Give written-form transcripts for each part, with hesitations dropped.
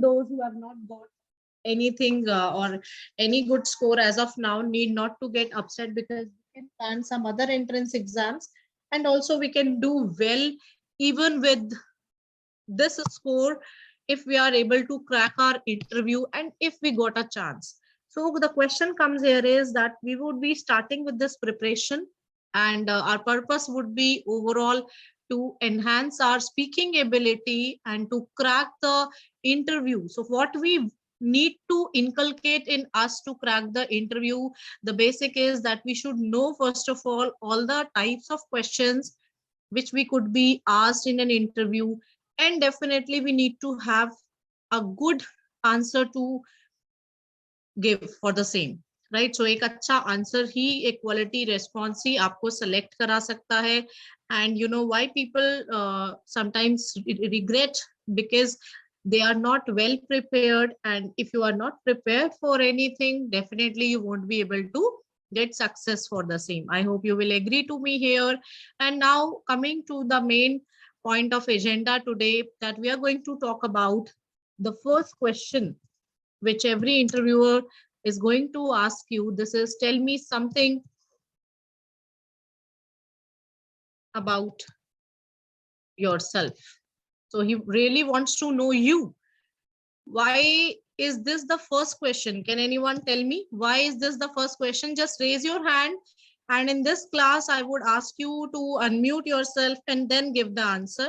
those who have not got anything or any good score as of now need not to get upset, because we can plan some other entrance exams, and also we can do well even with this score if we are able to crack our interview and if we got a chance. So the question comes here is that we would be starting with this preparation, and our purpose would be overall to enhance our speaking ability and to crack the interview. So what we need to inculcate in us to crack the interview, the basic is that we should know first of all the types of questions which we could be asked in an interview, and definitely we need to have a good answer to give for the same, right? So एक अच्छा answer ही, एक quality response ही आपको select करा सकता है. And you know why people sometimes regret, because they are not well prepared, and if you are not prepared for anything, definitely you won't be able to get success for the same. I hope you will agree to me here. And now coming to the main point of agenda today, that we are going to talk about the first question which every interviewer is going to ask you. This is, tell me something about yourself. So he really wants to know you. Why is this the first question? Can anyone tell me why is this the first question? Just raise your hand, and in this class I would ask you to unmute yourself and then give the answer.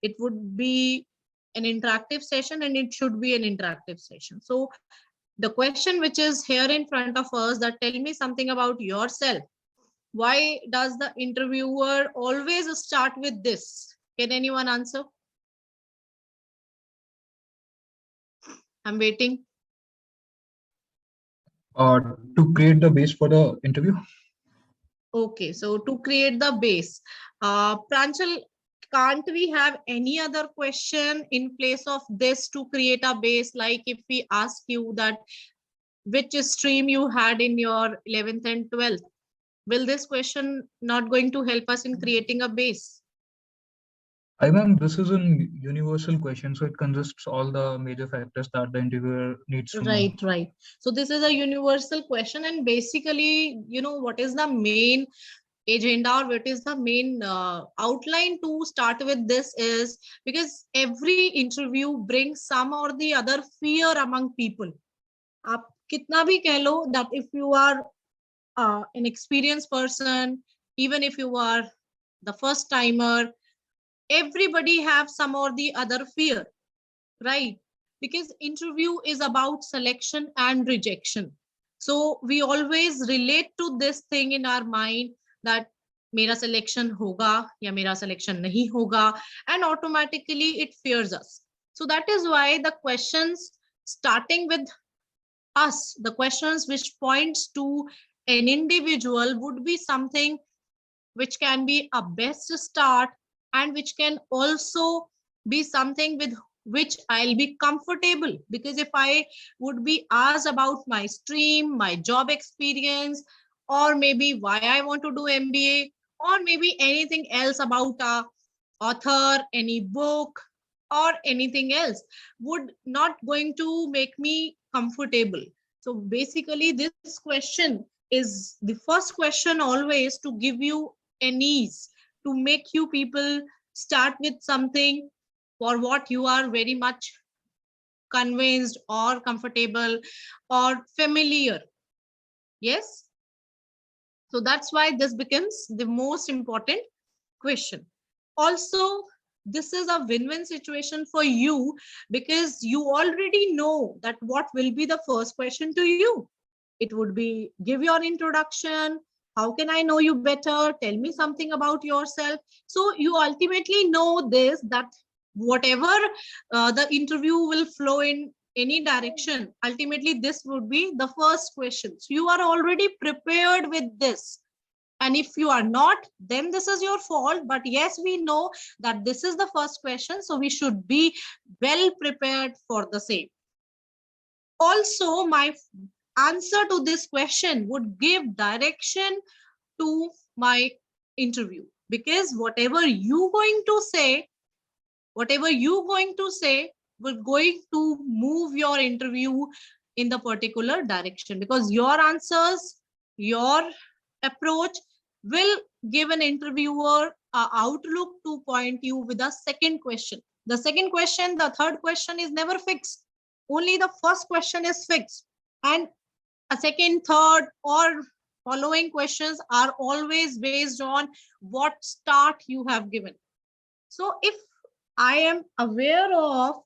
It would be an interactive session, and it should be an interactive session. So the question which is here in front of us, that tell me something about yourself. Why does the interviewer always start with this? Can anyone answer? I'm waiting. To create the base for the interview. Okay, so to create the base. Pranchal, can't we have any other question in place of this to create a base? Like if we ask you that which stream you had in your 11th and 12th, will this question not going to help us in creating a base? I mean, this is a universal question, so it consists all the major factors that the interviewer needs to know. Right. So this is a universal question, and basically, you know, what is the main agenda or what is the main outline to start with this is because every interview brings some or the other fear among people. आप कितना भी कह लो that if you are an experienced person, even if you are the first timer, everybody have some or the other fear, right? Because interview is about selection and rejection. So we always relate to this thing in our mind that मेरा selection होगा या मेरा selection नहीं होगा, and automatically it fears us. So that is why the questions starting with us, the questions which points to an individual would be something which can be a best start, and which can also be something with which I'll be comfortable. Because if I would be asked about my stream, my job experience, or maybe why I want to do MBA, or maybe anything else about a author, any book, or anything else, would not going to make me comfortable. So basically this question is the first question always to give you an ease, to make you people start with something for what you are very much convinced or comfortable or familiar. Yes. So that's why this becomes the most important question. Also, this is a win-win situation for you because you already know that what will be the first question to you. It would be, give your introduction. How can I know you better? Tell me something about yourself. So you ultimately know this, that whatever the interview will flow in any direction, ultimately this would be the first question. So you are already prepared with this. And if you are not, then this is your fault. But yes, we know that this is the first question, so we should be well prepared for the same. Also, my answer to this question would give direction to my interview, because whatever you going to say going to move your interview in the particular direction, because your answers, your approach will give an interviewer a outlook to point you with a second question. The second question, the third question is never fixed. Only the first question is fixed, and a second, third, or following questions are always based on what start you have given. So if I am aware of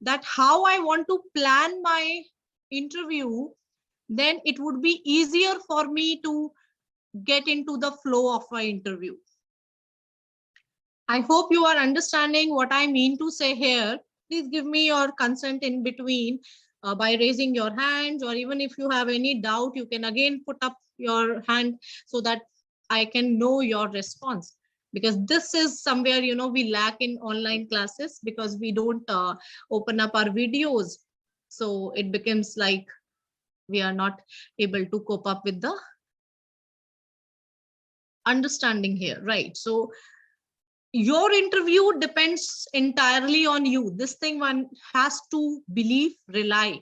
that how I want to plan my interview, then it would be easier for me to get into the flow of my interview. I hope you are understanding what I mean to say here. Please give me your consent in between by raising your hands, or even if you have any doubt, you can again put up your hand so that I can know your response. Because this is somewhere, you know, we lack in online classes, because we don't open up our videos. So it becomes like we are not able to cope up with the understanding here, right? So your interview depends entirely on you. This thing one has to believe, rely.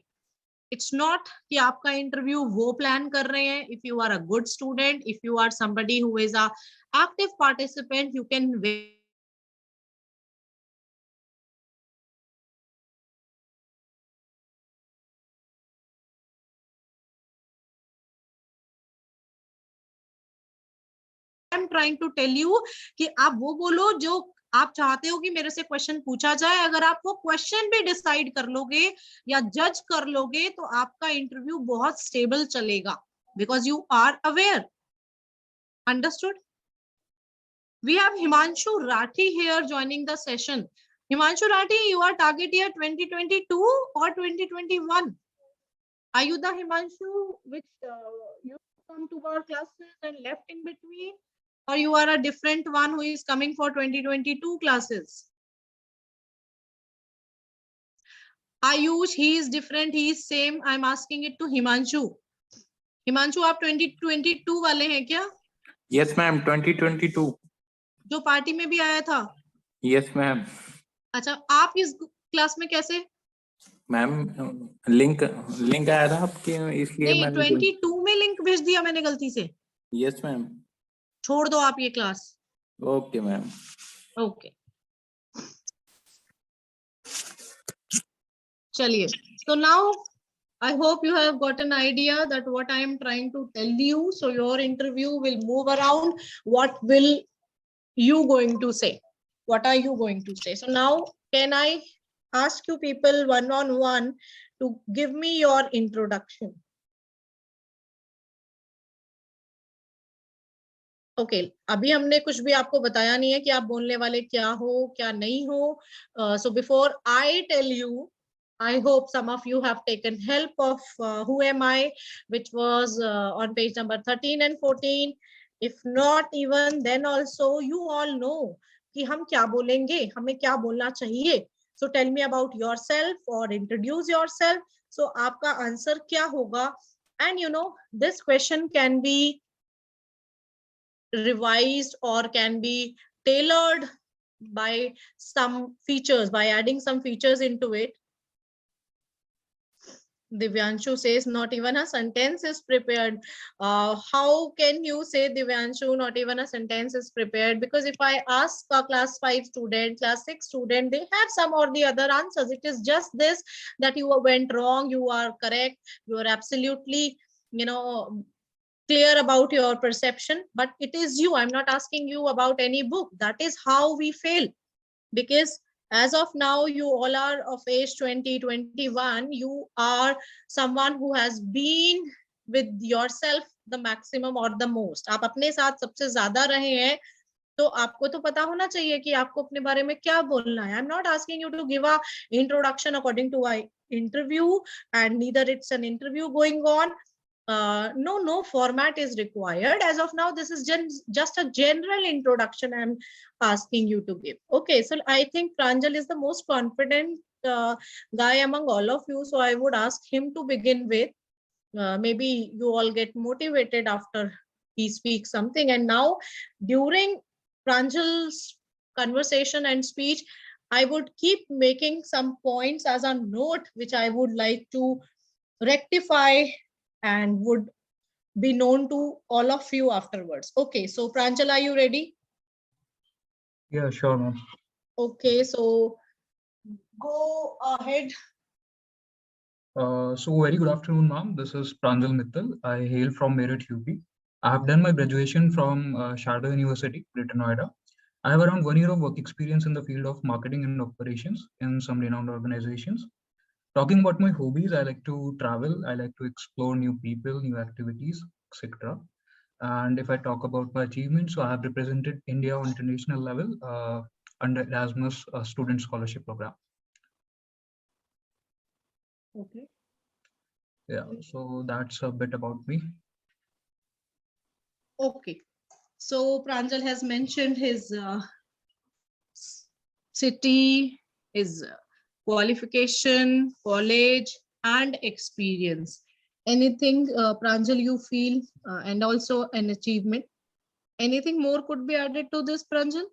It's not कि आपका interview वो plan कर रहे हैं. If you are a good student, if you are somebody who is a active participant, you can I'm trying to tell you कि आप वो बोलो जो आप चाहते हो कि मेरे से क्वेश्चन पूछा जाए. अगर आप वो क्वेश्चन भी डिसाइड कर लोगे या जज कर लोगे तो आपका इंटरव्यू बहुत स्टेबल चलेगा, because you are aware. Understood? We have Himanshu Rathi here joining the session. Himanshu Rathi, you are target year 2022 or 2021? Are you the Himanshu which you come to our classes and left in between? Or you are a different one who is coming for 2022 classes? Ayush, he is different, he is same. I'm asking it to Himanshu. Himanshu, आप 2022 वाले हैं क्या? Yes, ma'am. 2022. जो party में भी आया था? Yes, ma'am. अच्छा, आप इस क्लास में कैसे? मैम लिंक आया था आपके, इसलिए नहीं, 22 में लिंक भेज दिया मैंने गलती से. Yes ma'am. छोड़ दो आप ये क्लास. Okay ma'am. ओके, चलिए. So now I hope you have got an idea that what I am trying to tell you. So your interview will move around. What will you going to say? What are you going to say? So now can I ask you people one on one to give me your introduction? Okay अभी हमने कुछ भी आपको बताया नहीं है कि आप बोलने वाले क्या हो क्या नहीं हो. So before I tell you, I hope some of you have taken help of Who Am I, which was on page number 13 and 14. If not even, then also you all know कि हम क्या बोलेंगे, हमें क्या बोलना चाहिए. So tell me about yourself or introduce yourself. So आपका answer क्या होगा? And you know, this question can be revised or can be tailored by some features, by adding some features into it. Divyanshu says not even a sentence is prepared. How can you say, Divyanshu, not even a sentence is prepared? Because if I ask a class 5 student, class 6 student, they have some or the other answers. It is just this that you went wrong, you are correct, you are absolutely, you know, clear about your perception, but it is you. I'm not asking you about any book. That is how we fail. Because as of now, you all are of age 20, 21. You are someone who has been with yourself the maximum or the most. आप अपने साथ सबसे ज्यादा रहे हैं, तो आपको तो पता होना चाहिए कि आपको अपने बारे में क्या बोलना है. I'm not asking you to give a introduction according to an interview, and neither it's an interview going on. No format is required. As of now, this is just a general introduction I'm asking you to give. Okay, so I think Pranjal is the most confident guy among all of you. So I would ask him to begin with. Maybe you all get motivated after he speaks something. And now during Pranjal's conversation and speech, I would keep making some points as a note, which I would like to rectify and would be known to all of you afterwards. Okay, so Pranjal, are you ready? Yeah, sure, ma'am. Okay, so go ahead. So very good afternoon, ma'am. This is Pranjal Mittal. I hail from Meerut, UP. I have done my graduation from Sharda University, Greater Noida. I have around 1 year of work experience in the field of marketing and operations in some renowned organizations. Talking about my hobbies, I like to travel. I like to explore new people, new activities, etc. And if I talk about my achievements, so I have represented India on international level under Erasmus Student Scholarship Program. Okay. Yeah, so that's a bit about me. Okay. So Pranjal has mentioned his city, his qualification, college, and experience. Anything, Pranjal, you feel, and also an achievement? Anything more could be added to this, Pranjal?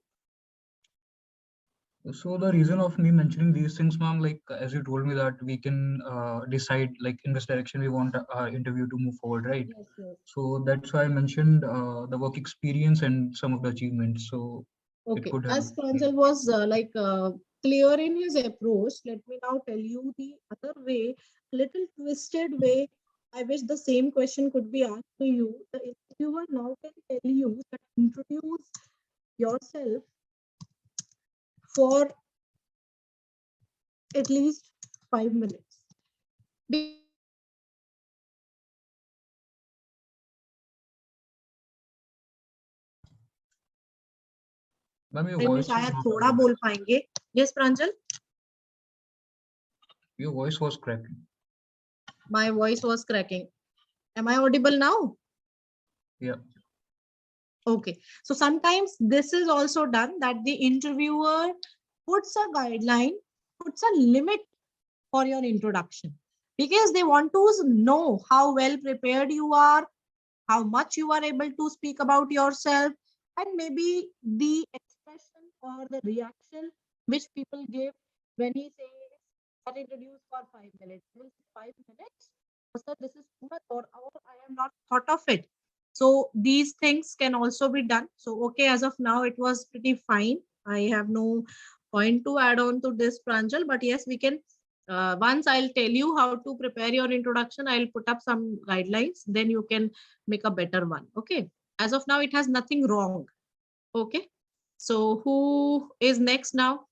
So the reason of me mentioning these things, ma'am, like as you told me that we can decide like in this direction we want our interview to move forward, right? Yes, yes. So that's why I mentioned the work experience and some of the achievements. So it Okay. could help. As Pranjal was clear in his approach, let me now tell you the other way, little twisted way. I wish the same question could be asked to you. The interviewer now can tell you that introduce yourself for at least 5 minutes. Ma'am, your में voice was शायद not थोड़ा audible. बोल पाएंगे. Yes, Pranjal, Your voice was cracking. my voice was cracking. Am I audible now? Yeah. Okay. So sometimes this is also done that the interviewer puts a guideline, puts a limit for your introduction because they want to know how well prepared you are, how much you are able to speak about yourself, and maybe the expression or the reaction which people give when he says that introduce for 5 minutes. Will 5 minutes? Oh, sir, this is too much, or I am not thought of it. So these things can also be done. So okay, as of now, it was pretty fine. I have no point to add on to this, Pranjal, but yes, we can once I'll tell you how to prepare your introduction, I'll put up some guidelines, then you can make a better one. Okay. As of now, it has nothing wrong. Okay. So who is next now?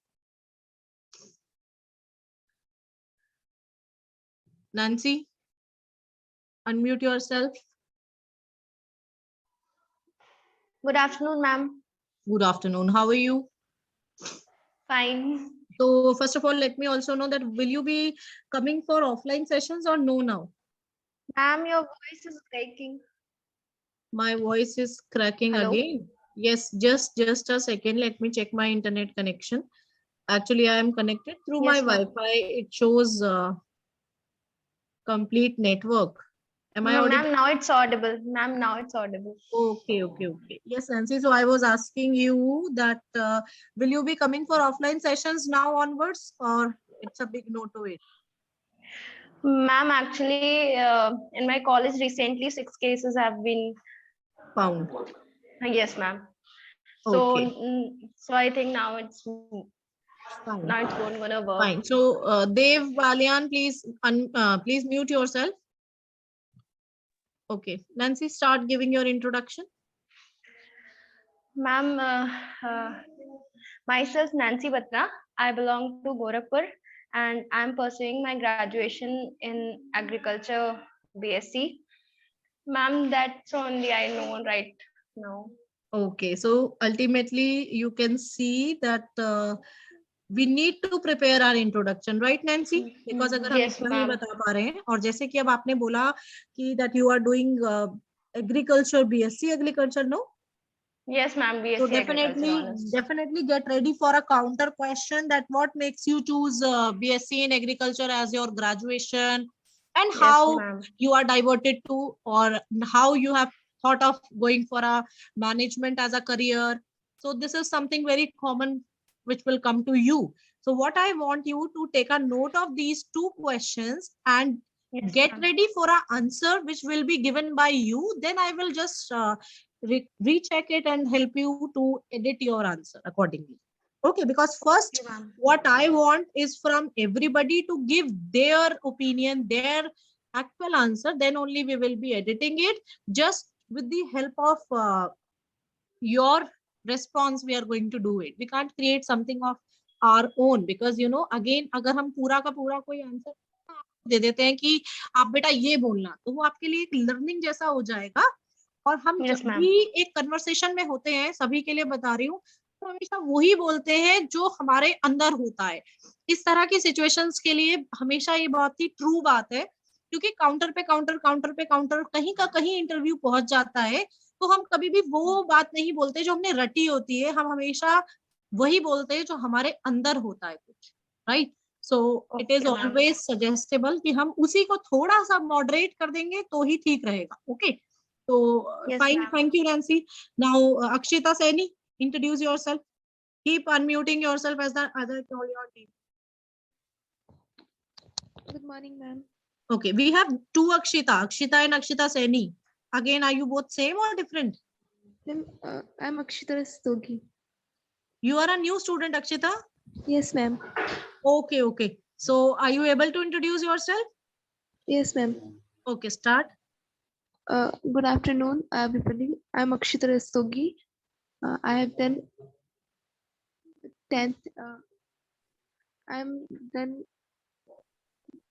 Nancy, unmute yourself. Good afternoon, ma'am. Good afternoon. How are you? Fine. So first of all, let me also know that will you be coming for offline sessions or no now? Ma'am, your voice is breaking. My voice is cracking Hello? again. Yes, just a second. Let me check my internet connection. Actually, I am connected through my Yes, ma'am. Wi-Fi. It shows complete network. Am I No, audible? ma'am, now it's audible. Ma'am, now it's audible. Okay, okay, okay. Yes, Nancy. So I was asking you that will you be coming for offline sessions now onwards, or it's a big no to it? Ma'am, actually, in my college recently, 6 cases have been Found. yes, ma'am. So, Okay, so I think now it's fine, gonna work. fine. So Dev Balian, please please mute yourself. Okay, Nancy, start giving your introduction. Ma'am, myself Nancy Batra. I belong to Gorakhpur and I'm pursuing my graduation in agriculture BSc. Ma'am, that's only I know right now. Okay, so ultimately you can see that we need to prepare our introduction, right, Nancy? Because अगर हम Yes, इतना ही ma'am. बता पा रहे हैं और जैसे कि अब आपने बोला कि that you are doing agriculture BSc agriculture, no? Yes, ma'am. BSc So agriculture honors. definitely get ready for a counter question that what makes you choose BSc in agriculture as your graduation and Yes, how ma'am. you are diverted to or how you have thought of going for a management as a career. So this is something very common which will come to you. So what I want you to take a note of these two questions and Yes, get ma'am. ready for an answer which will be given by you. Then I will just recheck it and help you to edit your answer accordingly. Okay, because first Okay, ma'am. what I want is from everybody to give their opinion, their actual answer. Then only we will be editing it. Just with the help of your response, we are going to do it. We can't create something of our own because again अगर हम पूरा का पूरा कोई answer दे देते हैं कि आप बेटा ये बोलना, तो वो आपके लिए एक लर्निंग जैसा हो जाएगा। और हम Yes, जब ma'am. भी एक कन्वर्सेशन में होते हैं, सभी के लिए बता रही हूँ, तो हमेशा वही बोलते हैं जो हमारे अंदर होता है। इस तरह की सिचुएशंस के लिए हमेशा ये बहुत ही ट्रू बात है, क्योंकि काउंटर पे काउंटर, काउंटर पे काउंटर, कहीं का कहीं इंटरव्यू पहुंच जाता है, तो हम कभी भी वो बात नहीं बोलते जो हमने रटी होती है। हम हमेशा वही बोलते हैं जो हमारे अंदर होता है कुछ, right? So it is Okay, ma'am. Always suggestible कि हम उसी को थोड़ा सा मॉडरेट कर देंगे तो ही ठीक रहेगा। ओके, तो Yes, fine, ma'am. Thank you Nancy. Now Akshita Saini, introduce yourself. Keep unmuting yourself as the other call your name. Good morning, ma'am. Okay, we have two Akshita and Akshita Saini. Again, are you both same or different? Ma'am, I'm Akshita Rastogi. You are a new student, Akshita? Yes, ma'am. Okay. So are you able to introduce yourself? Yes, ma'am. Okay, start. Good afternoon, everybody. I'm Akshita Rastogi. I have done 10th. I'm done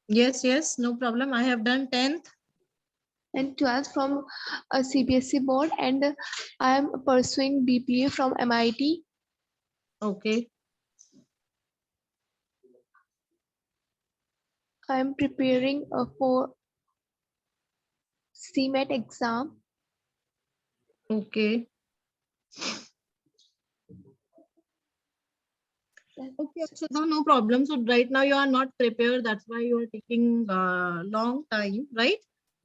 Yes, no problem. I have done 10th. and 12th from a CBSE board, and I am pursuing BPA from MIT. Okay. I am preparing for CMAT exam. Okay. Okay, Akshita, no problem. So right now you are not prepared. That's why you are taking a long time, right?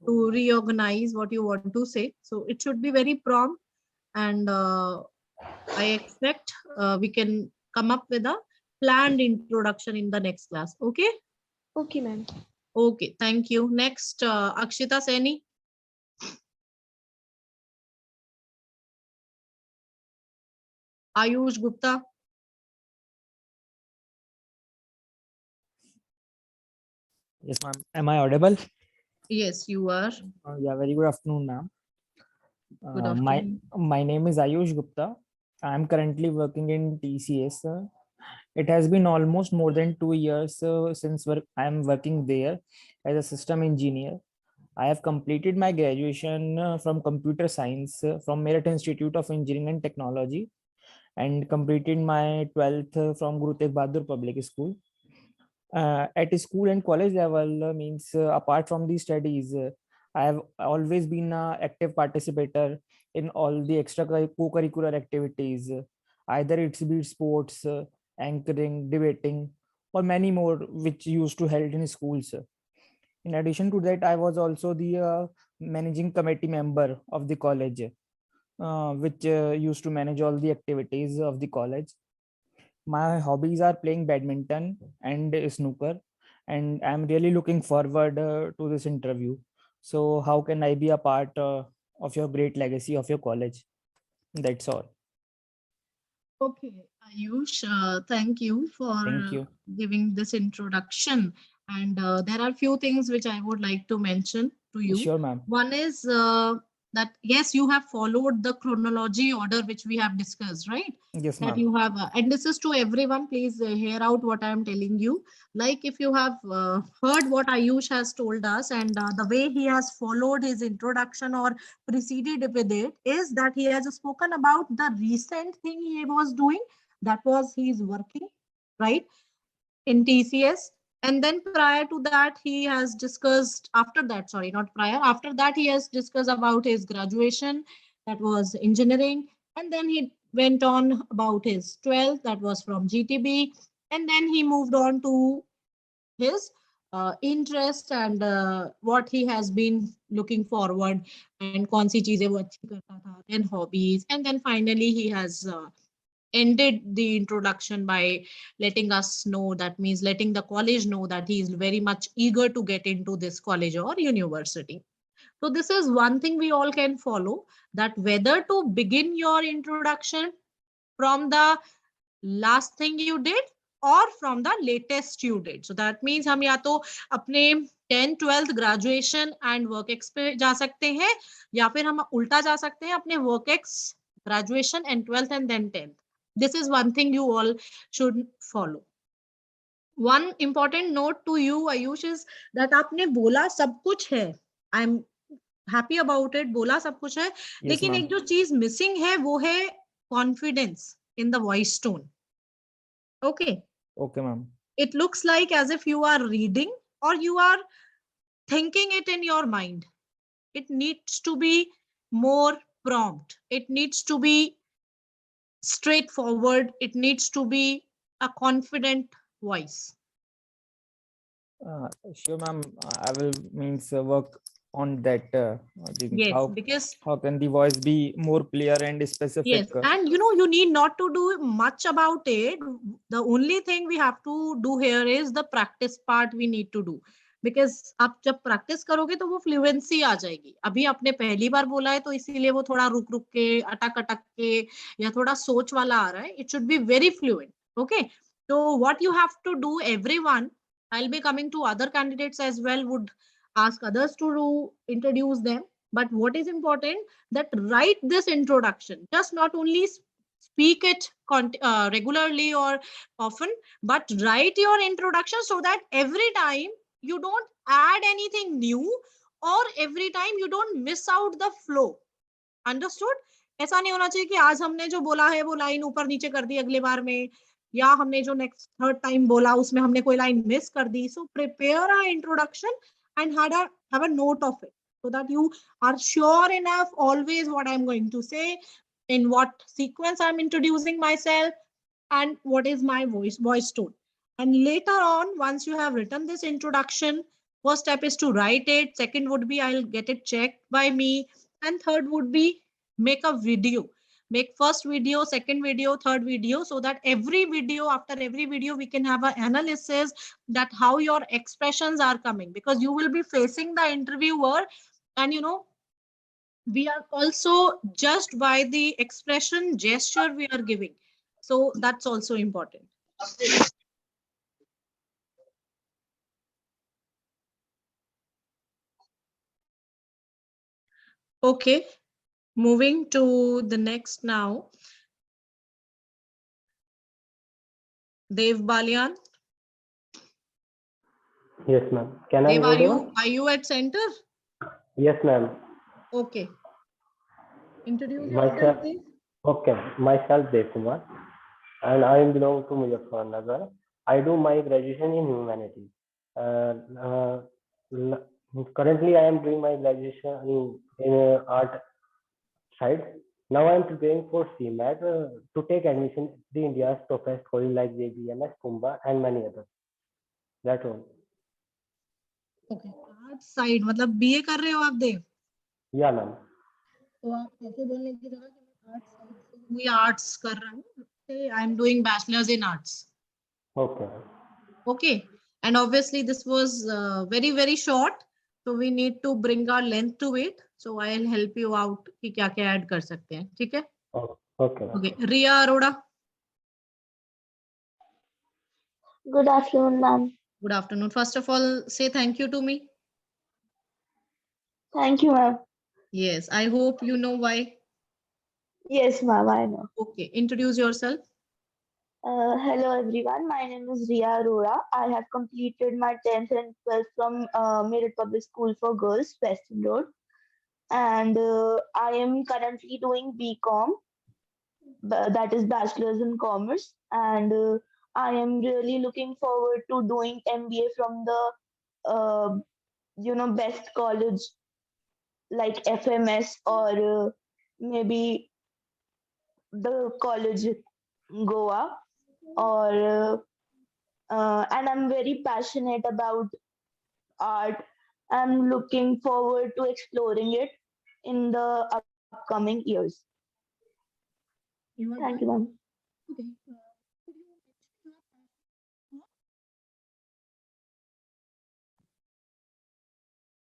To reorganize what you want to say. So it should be very prompt, and I expect we can come up with a planned introduction in the next class. Okay. Okay, ma'am. Okay. Thank you. Next, Akshita Saini. Ayush Gupta. Yes, ma'am. Am I audible? Yes, you are. Yeah, very good afternoon, ma'am. Good My afternoon. name is Ayush Gupta. I am currently working in TCS. It has been almost more than 2 years since I am working there as a system engineer. I have completed my graduation from computer science from Merit Institute of Engineering and Technology, and completed my 12th from Guru Tegh Bahadur Public School. At school and college level means apart from these studies, I have always been an active participator in all the extra co-curricular activities. Either it's be sports, anchoring, debating, or many more which used to held in schools. In addition to that, I was also the managing committee member of the college, which used to manage all the activities of the college. My hobbies are playing badminton and snooker, and I'm really looking forward to this interview. So how can I be a part of your great legacy of your college? That's all. Okay, Ayush, thank you for Thank you. giving this introduction. And there are few things which I would like to mention to you. Sure, ma'am. One is that, yes, you have followed the chronology order which we have discussed, right? Yes, That ma'am. you have, and this is to everyone, please hear out what I am telling you. Like if you have heard what Ayush has told us, and the way he has followed his introduction or proceeded with it, is that he has spoken about the recent thing he was doing. That was he's working, right, in TCS. And then prior to that, he has discussed, after that, sorry, not prior, after that, he has discussed about his graduation, that was engineering. And then he went on about his 12th, that was from GTB. And then he moved on to his interest and what he has been looking forward, and kaun si cheezein wo achhi karta tha, then hobbies. And then finally, he has ended the introduction by letting us know, that means letting the college know that he is very much eager to get into this college or university. So this is one thing we all can follow, that whether to begin your introduction from the last thing you did or from the latest you did. So that means हम या तो अपने 10th 12th graduation and work ex पे जा सकते हैं, या फिर हम उल्टा जा सकते हैं अपने work ex, graduation and 12th and then 10th. This is one thing you all should follow. One important note to you, Ayush, is that आपने बोला सब कुछ है, I'm happy about it, बोला सब कुछ है, Yes, लेकिन ma'am. एक जो चीज मिसिंग है वो है confidence in the voice tone. Okay, Okay, ma'am. it looks like as if you are reading or you are thinking it in your mind. It needs to be more prompt. It needs to be straightforward. It needs to be a confident voice. Sure, ma'am. I will means work on that. Yes, how because can the voice be more clear and specific? yes, and you know, you need not to do much about it. The only thing we have to do here is the practice part we need to do. Because आप जब practice करोगे तो वो fluency आ जाएगी. अभी आपने पहली बार बोला है तो इसीलिए वो थोड़ा रुक रुक के, अटक अटक के, या थोड़ा सोच वाला आ रहा है. It should be very fluent. Okay. So what you have to do, everyone, I'll be coming to other candidates as well, would ask others to introduce them. But what is important, that write this introduction, just not only speak it regularly or often, but write your introduction so that every time you don't add anything new, or every time you don't miss out the flow. Understood? ऐसा नहीं होना चाहिए कि आज हमने जो बोला है वो लाइन ऊपर नीचे कर दी अगले बार में, या हमने जो नेक्स्ट थर्ड टाइम बोला उसमें हमने कोई लाइन मिस कर दी. So prepare a introduction and have a note of it, so that you are sure enough always what I'm going to say, in what sequence I'm introducing myself, and what is my voice tone. And later on, once you have written this introduction, first step is to write it. Second would be I'll get it checked by me. And third would be make a video. Make first video, second video, third video, so that every video, after every video, we can have an analysis that how your expressions are coming, because you will be facing the interviewer, and you know, we are also judged by the expression gesture we are giving. So that's also important. Okay, moving to the next now. Dev Balian. Yes, ma'am. Can I Dev, go there? are you at center? Yes, ma'am. Okay. Introduce Myself. yourself, please. Okay, myself Dev Kumar, and I belong to Muzaffarnagar. I do my graduation in humanities. Currently, I am doing my graduation in art side. Now I am preparing for CMAT to take admission in the India's toughest college like JBMS, Kumba, and many others. That's all. Okay. Art side, मतलब BA कर रहे हो आप देव? Yeah, ma'am. तो आप ऐसे बोलने की जगह कि मैं आर्ट साइड से हूँ या आर्ट्स कर रहा हूँ, I am doing bachelor's in arts. Okay. Okay. And obviously this was very, very short. So we need to bring our length to it. So I'll help you out कि क्या क्या add कर सकते हैं. ठीक है? Okay. Ma'am. Okay. Riya Arora. Good afternoon, ma'am. Good afternoon. First of all, say thank you to me. Thank you, ma'am. Yes. I hope you know why. Yes, ma'am, I know. Okay. Introduce yourself. Hello, everyone. My name is Riya Arora. I have completed my 10th and 12th from Meerut Public School for Girls, Western Road. And I am currently doing BCom, that is Bachelor's in Commerce. And I am really looking forward to doing MBA from the, best college like FMS or maybe the college Goa. And I'm very passionate about art. I'm looking forward to exploring it in the upcoming years. Thank you, ma'am. Okay.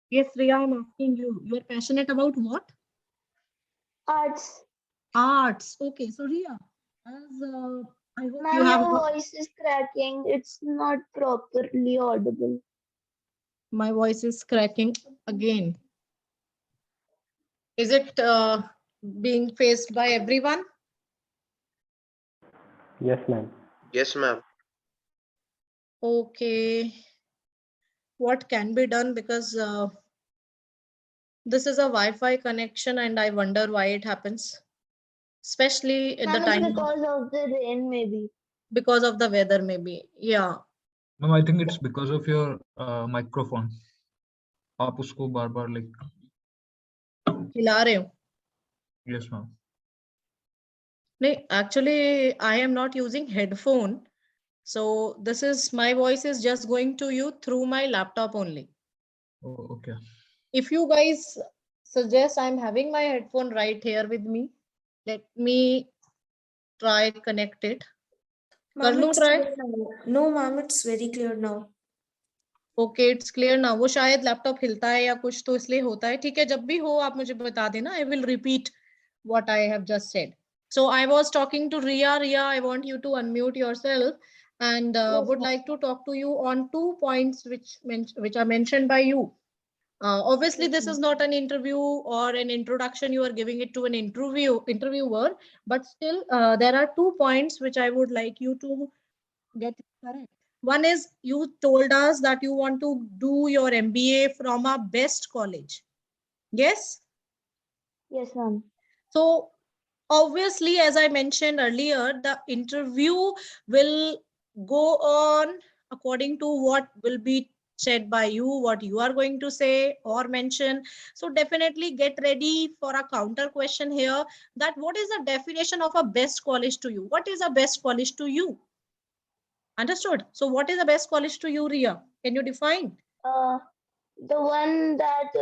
Yes, Riya, I'm asking you. You are passionate about what? Arts. Arts. Okay, so Riya, as I hope you Ma'am, have your voice is cracking. It's not properly audible. my voice is cracking again. Is it being faced by everyone? Yes, ma'am. Yes, ma'am. Okay. What can be done, because this is a Wi-Fi connection and I wonder why it happens, especially at the Ma'am, it's time because of the rain, maybe. because of the weather, maybe. Yeah. No, I think it's because of your microphone. आप उसको बार-बार like हिला रहे हो? yes ma'am. नहीं, actually I am not using headphone. So this is, my voice is just going to you through my laptop only. Oh, okay. If you guys suggest, I'm having my headphone right here with me. Let me try connect it. कर Ma'am, लूं it's try? clear now. No, ma'am, it's very clear now. Okay, it's clear ना. वो शायद laptop हिलता है या कुछ, तो इसलिए होता है. ठीक है, जब भी हो आप मुझे बता देना. I will repeat what I have just said. So I was talking to Riya. Riya, I want you to unmute yourself and Yes, would ma'am. like to talk to you on 2 points which are mentioned by you. Obviously, this is not an interview or an introduction. You are giving it to an interviewer, but still there are 2 points which I would like you to get correct. One is, you told us that you want to do your MBA from a best college. Yes? Yes, ma'am. So obviously, as I mentioned earlier, the interview will go on according to what will be said by you, what you are going to say or mention. So definitely get ready for a counter question here, that what is the definition of a best college to you? What is a best college to you? Understood? So what is the best college to you, Riya? Can you define? The one that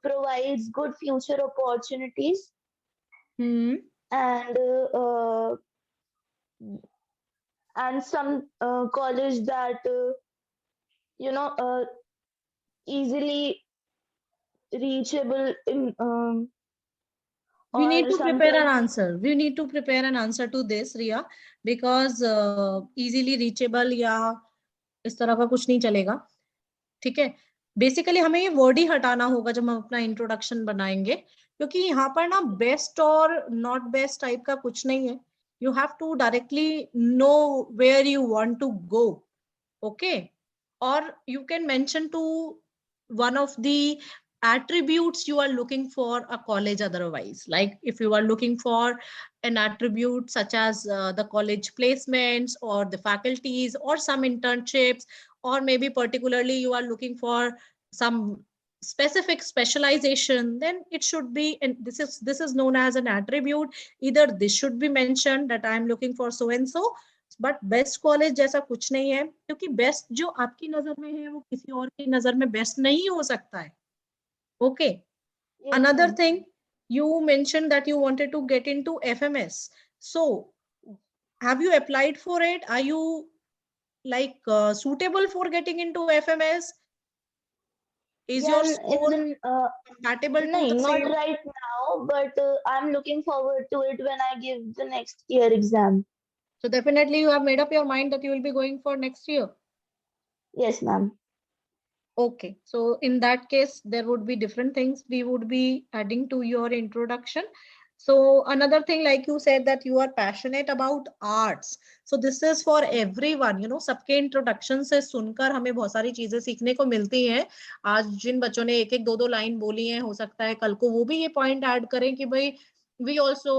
provides good future opportunities and some college that easily reachable in We or need to prepare something. an answer. We need to prepare an answer to this, Riya, because easily reachable या इस तरह का कुछ नहीं चलेगा. ठीक है, basically हमें ये वर्ड ही हटाना होगा जब हम अपना इंट्रोडक्शन बनाएंगे, क्योंकि यहाँ पर ना बेस्ट और नॉट बेस्ट टाइप का कुछ नहीं है. You have to directly know where you want to go. Okay, और you can mention to one of the attributes you are looking for a college otherwise. Like if you are looking for an attribute such as the college placements or the faculties or some internships, or maybe particularly you are looking for some specific specialization, then it should be, and this is known as an attribute. Either this should be mentioned that I am looking for so and so, but best college जैसा कुछ नहीं है, क्योंकि best जो आपकी नजर में है वो किसी और की नजर में बेस्ट नहीं हो सकता है. Okay. Another thing, you mentioned that you wanted to get into FMS. So have you applied for it? Are you like suitable for getting into FMS? Is your score compatible to the not same? right now, but I'm looking forward to it when I give the next year exam. So definitely you have made up your mind that you will be going for next year. Yes, ma'am. Okay, so in that case, there would be different things we would be adding to your introduction. So another thing, like you said, that you are passionate about arts. So this is for everyone, you know, सबके introduction से सुनकर हमें बहुत सारी चीजें सीखने को मिलती हैं. आज जिन बच्चों ने एक एक दो दो लाइन बोली हैं, हो सकता है कल को वो भी ये पॉइंट ऐड करें कि भाई we also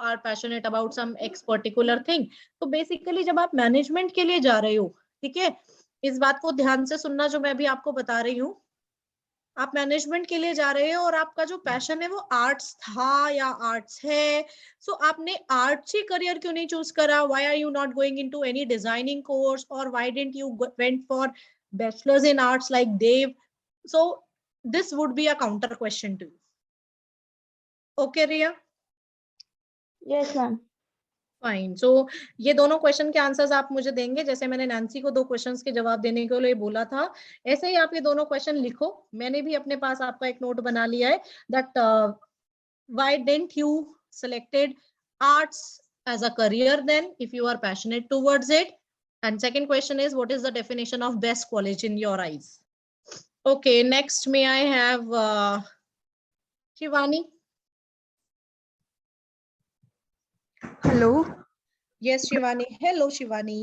are passionate about some X particular thing. तो बेसिकली जब आप मैनेजमेंट के लिए जा रहे हो, ठीक है, इस बात को ध्यान से सुनना जो मैं अभी आपको बता रही हूँ. आप मैनेजमेंट के लिए जा रहे हो और आपका जो पैशन है वो आर्ट्स था या आर्ट्स है, सो आपने आर्ट्स ही करियर क्यों नहीं चूज करा? Why are you not going into any designing course, और why didn't you went for bachelors in arts like Dev? So this would be a counter question to you. Okay Riya? Yes, ma'am. Fine. So ये दोनों question के answers आप मुझे देंगे, जैसे मैंने Nancy को 2 क्वेश्चंस के जवाब देने के लिए बोला था, ऐसे ही आप ये दोनों क्वेश्चन लिखो. मैंने भी अपने पास आपका एक नोट बना लिया है, that why didn't you selected arts as a career then if you are passionate towards it. And second question is, what is the definition of best college in your eyes? Okay, next may I have Shivani? Hello, Yes, Shivani. Hello, Shivani.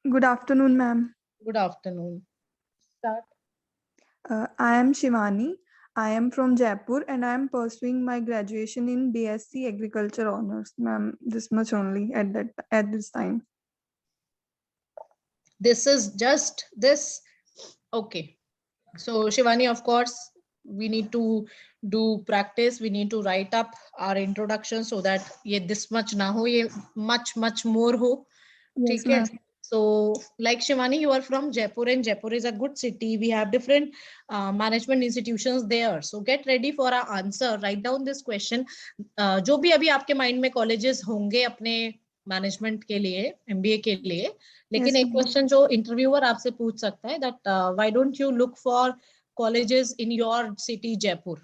good afternoon, ma'am. Good afternoon. Start. I am Shivani. I am from Jaipur and I am pursuing my graduation in BSc Agriculture Honors, ma'am. This much only at this time. This is just this. Okay. So Shivani, of course, we need to do practice. We need to write up our introduction so that ye this much na ho, ye much more ho. Yes, ठीक है. ma'am. So like Shivani, you are from Jaipur and Jaipur is a good city. We have different management institutions there. So get ready for our answer. Write down this question. जो भी अभी आपके mind में colleges होंगे अपने management के लिए, MBA के लिए, लेकिन Yes, एक ma'am. क्वेश्चन जो इंटरव्यूअर आपसे पूछ सकता है, that why don't you look for colleges in your city Jaipur.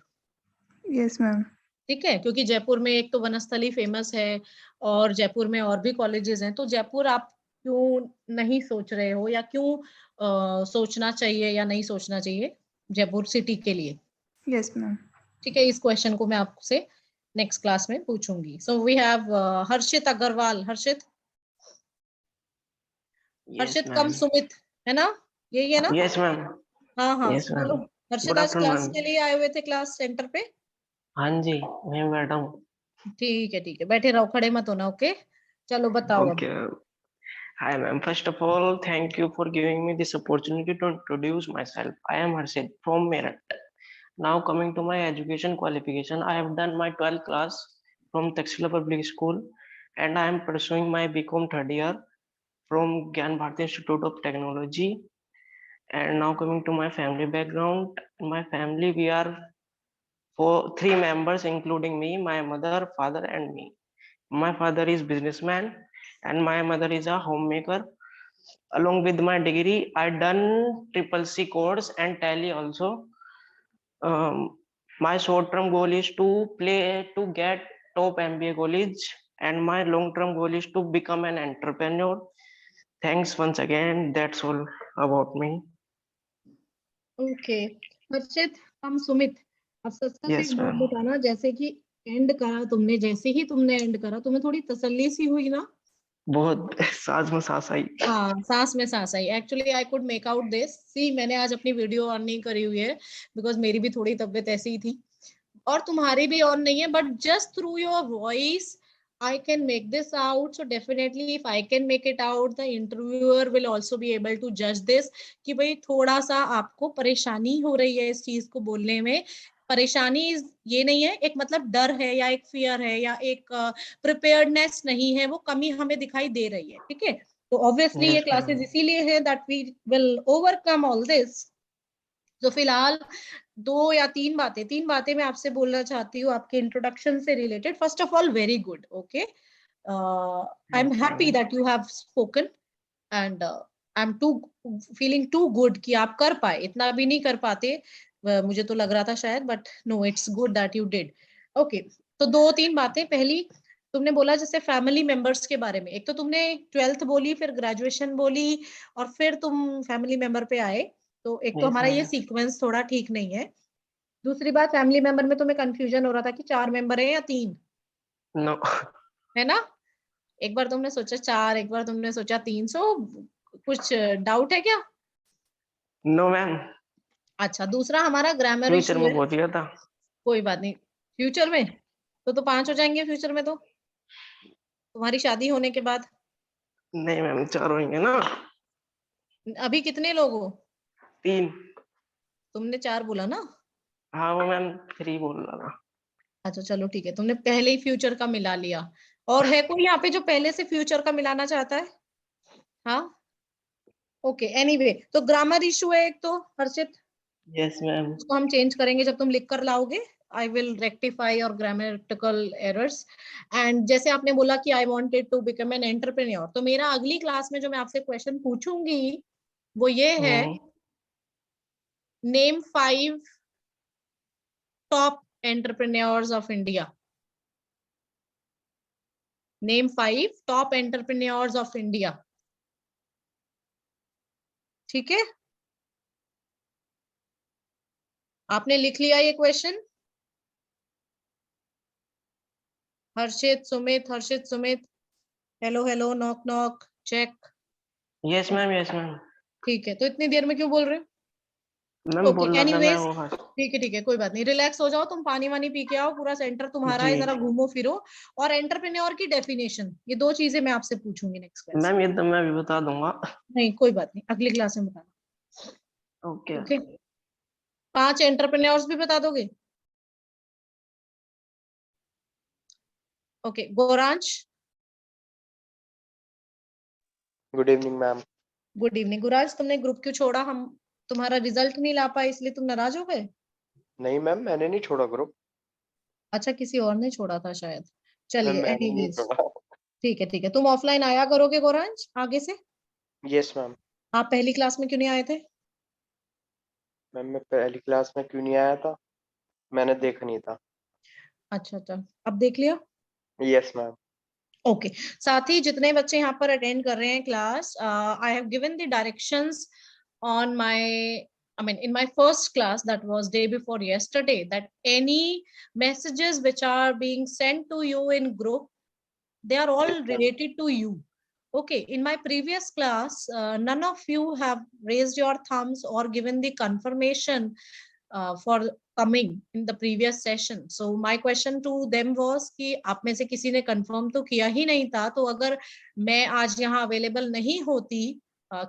Yes, ma'am. ठीक है, क्योंकि जयपुर में एक तो वनस्थली फेमस है और जयपुर में और भी कॉलेजेस हैं. तो जयपुर आप क्यों नहीं सोच रहे हो, या क्यों सोचना चाहिए या नहीं सोचना चाहिए जयपुर सिटी के लिए? Yes, ma'am. ठीक है, इस क्वेश्चन को मैं आपसे नेक्स्ट क्लास में पूछूंगी. So we have Harshit Agarwal. Harshit, Harshit cum Sumit, है ना? यही है ना? Yes ma'am. हाँ हाँ. Yes, ma'am. चलो, हर्षित Good आज afternoon, क्लास ma'am. के लिए आए हुए थे क्लास सेंटर पे? हाँ जी, मैं बैठा हूँ. ठीक है, बैठे रहो, खड़े मत होना. ओके, चलो बताओ अब. Okay. Hi ma'am. First of all, thank you for giving me this opportunity to introduce myself. I am Harshit from Meerut. Now coming to my education qualification, I have done my 12th class from Taxila Public School and I am pursuing my BCom third year from Gyan Bharati Institute of Technology. And now coming to my family background, in my family we are three members including me, my mother, father and me. My father is businessman and my mother is a homemaker. Along with my degree, I done CCC course and Tally also. My short-term goal is to get top MBA college, and my long-term goal is to become an entrepreneur. Thanks once again. That's all about me. Okay, Harshit cum Sumit, अब सच सच Yes, एक बात ma'am. बताना, जैसे कि and करा तुमने, जैसे ही तुमने एंड करा तुम्हें थोड़ी तसल्ली सी हुई ना? बहुत सांस में सांस आई. हाँ, सांस में सांस आई. Actually I could make out this. See, मैंने आज अपनी वीडियो ऑन नहीं करी हुई है बिकॉज मेरी भी थोड़ी तबीयत ऐसी ही थी और तुम्हारी भी ऑन नहीं है, but just through your voice I can make this out. So definitely if I can make it out, the interviewer will also be able to judge this कि भाई थोड़ा सा आपको परेशानी हो रही है इस चीज को बोलने में. परेशानी ये नहीं है, एक मतलब डर है या एक फियर है या एक प्रिपेयर्डनेस नहीं है, वो कमी हमें दिखाई दे रही है. ठीक है, तो ऑब्वियसली ये Yes, क्लासेस ma'am. इसीलिए है that we will overcome all this. तो फिलहाल दो या तीन बातें मैं आपसे बोलना चाहती हूँ आपके इंट्रोडक्शन से related. First of all, very good. Okay, I am happy that you have spoken and I am feeling too good कि आप कर पाए. इतना भी नहीं कर पाते, मुझे तो लग रहा था शायद, but no, it's good that you did. Okay, तो 2-3 बातें. पहली, तुमने बोला जैसे फैमिली मेंबर्स के बारे में. एक तो तुमने 12th बोली, फिर ग्रेजुएशन बोली और फिर तुम फैमिली मेंबर पे आए. तो एक तो Yes, हमारा ये ma'am. सीक्वेंस थोड़ा ठीक नहीं है. दूसरी बात, फैमिली मेंबर में तुम्हें कंफ्यूजन हो रहा था कि 4 मेंबर है या 3, No. है ना? एक बार तुमने सोचा 4, एक बार तुमने सोचा 3. सो कुछ डाउट है क्या? No, ma'am. अच्छा, दूसरा हमारा ग्रामर फ्यूचर इशू में है. पहुंच गया था. कोई बात नहीं, फ्यूचर में तो 5 हो जाएंगे फ्यूचर में, तो तुम्हारी शादी होने के बाद. नहीं मैम, 4 होंगे ना. अभी कितने लोग हो? 3. तुमने 4 बोला ना? हाँ वो मैम 3 बोल रहा था. अच्छा चलो ठीक है, तुमने पहले ही फ्यूचर का मिला लिया. और है कोई यहाँ पे जो पहले से फ्यूचर का मिलाना चाहता है? हाँ, ओके. एनीवे, तो ग्रामर इशू है एक तो हर्षित, यस मैम. उसको हम चेंज करेंगे जब तुम लिख कर लाओगे. I will rectify your grammatical errors. And जैसे आपने बोला कि I wanted to become an entrepreneur, तो मेरा अगली क्लास में जो मैं आपसे क्वेश्चन पूछूंगी वो ये है, name 5 top entrepreneurs of India. Name 5 top entrepreneurs of India. ठीक है, आपने लिख लिया ये question? Harshit Sumit, hello hello, knock knock, check. Yes ma'am, yes ma'am. ठीक है, तो इतनी देर में क्यों बोल रहे हो? मैम बोल रहा था मैं एनीवेज, वो। ठीक है, कोई बात नहीं, रिलैक्स हो जाओ, तुम पानी वानी पी के आओ, पूरा सेंटर तुम्हारा है, जरा घूमो फिरो। और एंटरप्रेन्योर की डेफिनेशन, ये 2 चीजें मैं आपसे पूछूंगी नेक्स्ट क्लास। मैम ये तो मैं भी बता दूंगा। नहीं कोई बात नहीं, अगली क्लास में बताना। ओके। 5 एंटरप्रेन्योर्स भी बता दोगे? Okay, Gauransh. Good evening ma'am. Good evening. Guransh, तुमने ग्रुप क्यों छोड़ा? हम तुम्हारा रिजल्ट नहीं ला पाए इसलिए तुम नाराज हो गए? नहीं मैम, मैंने नहीं छोड़ा ग्रुप। अच्छा, किसी और ने छोड़ा था शायद। मैम चलिए, मैंने नहीं एनीवेज, छोड़ा। ठीक है, तुम ऑफलाइन आया करोगे गोरांश आगे से? Yes ma'am. आप पहली क्लास में क्यों नहीं आए थे? मैम मैं पहली क्लास में क्यों नहीं आया था? मैंने देखा नहीं था। अच्छा, अब देख लिया? Yes ma'am. ओके, साथ ही जितने बच्चे यहाँ पर अटेंड कर रहे हैं class, I have given the directions on in my first class, that was day before yesterday, that any messages which are being sent to you in group, they are all related to you. Okay, in my previous class, none of you have raised your thumbs or given the confirmation for coming in the previous session. So my question to them was कि आप में से किसी ने confirm तो किया ही नहीं था, तो अगर मैं आज यहाँ available नहीं होती,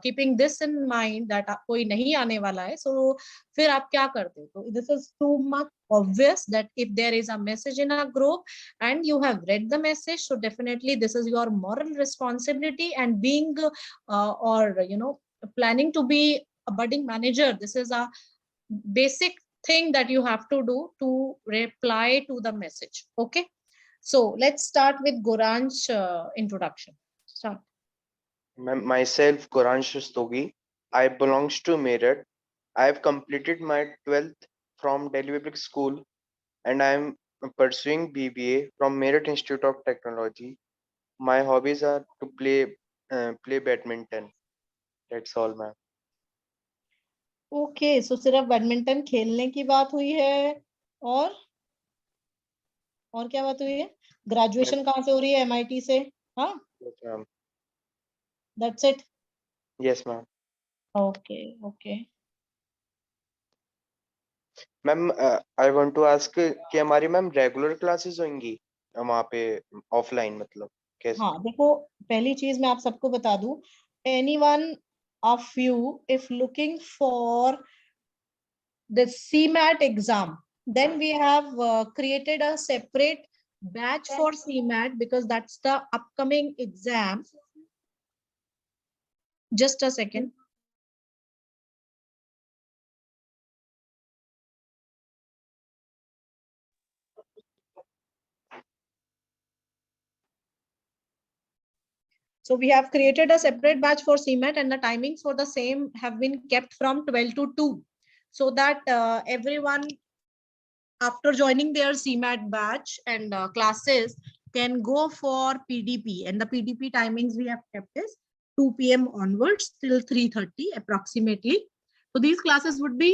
keeping this in mind that कोई नहीं आने वाला है, so फिर आप क्या करते? तो this is too much obvious that if there is a message in a group and you have read the message, so definitely this is your moral responsibility, and being planning to be a budding manager, this is a basic thing that you have to do to reply to the message. Okay, so let's start with Goran's introduction. Start. Myself Goransh Rastogi. I belongs to Meerut. I have completed my 12th from Delhi Public School and I am pursuing BBA from Meerut Institute of Technology. My hobbies are to play badminton. That's all ma'am. Okay, so सिर्फ badminton खेलने की बात हुई है, और क्या बात हुई है? ग्रेजुएशन कहाँ से हो रही है? MIT से? हाँ, Yes ma'am. That's it? Yes ma'am. Okay. Ma'am I want to ask कि हमारी मैम रेगुलर क्लासेस होंगी वहाँ पे ऑफलाइन, मतलब कैसे? हाँ, देखो, पहली चीज मैं आप सबको बता दूं, anyone of you if looking for the CMAT exam, then we have created a separate batch for CMAT because that's the upcoming exam. Just a second. So we have created a separate batch for CMAT and the timings for the same have been kept from 12 to 2 so that everyone after joining their CMAT batch and classes can go for PDP, and the PDP timings we have kept is 2 PM onwards till 3:30 approximately. So these classes would be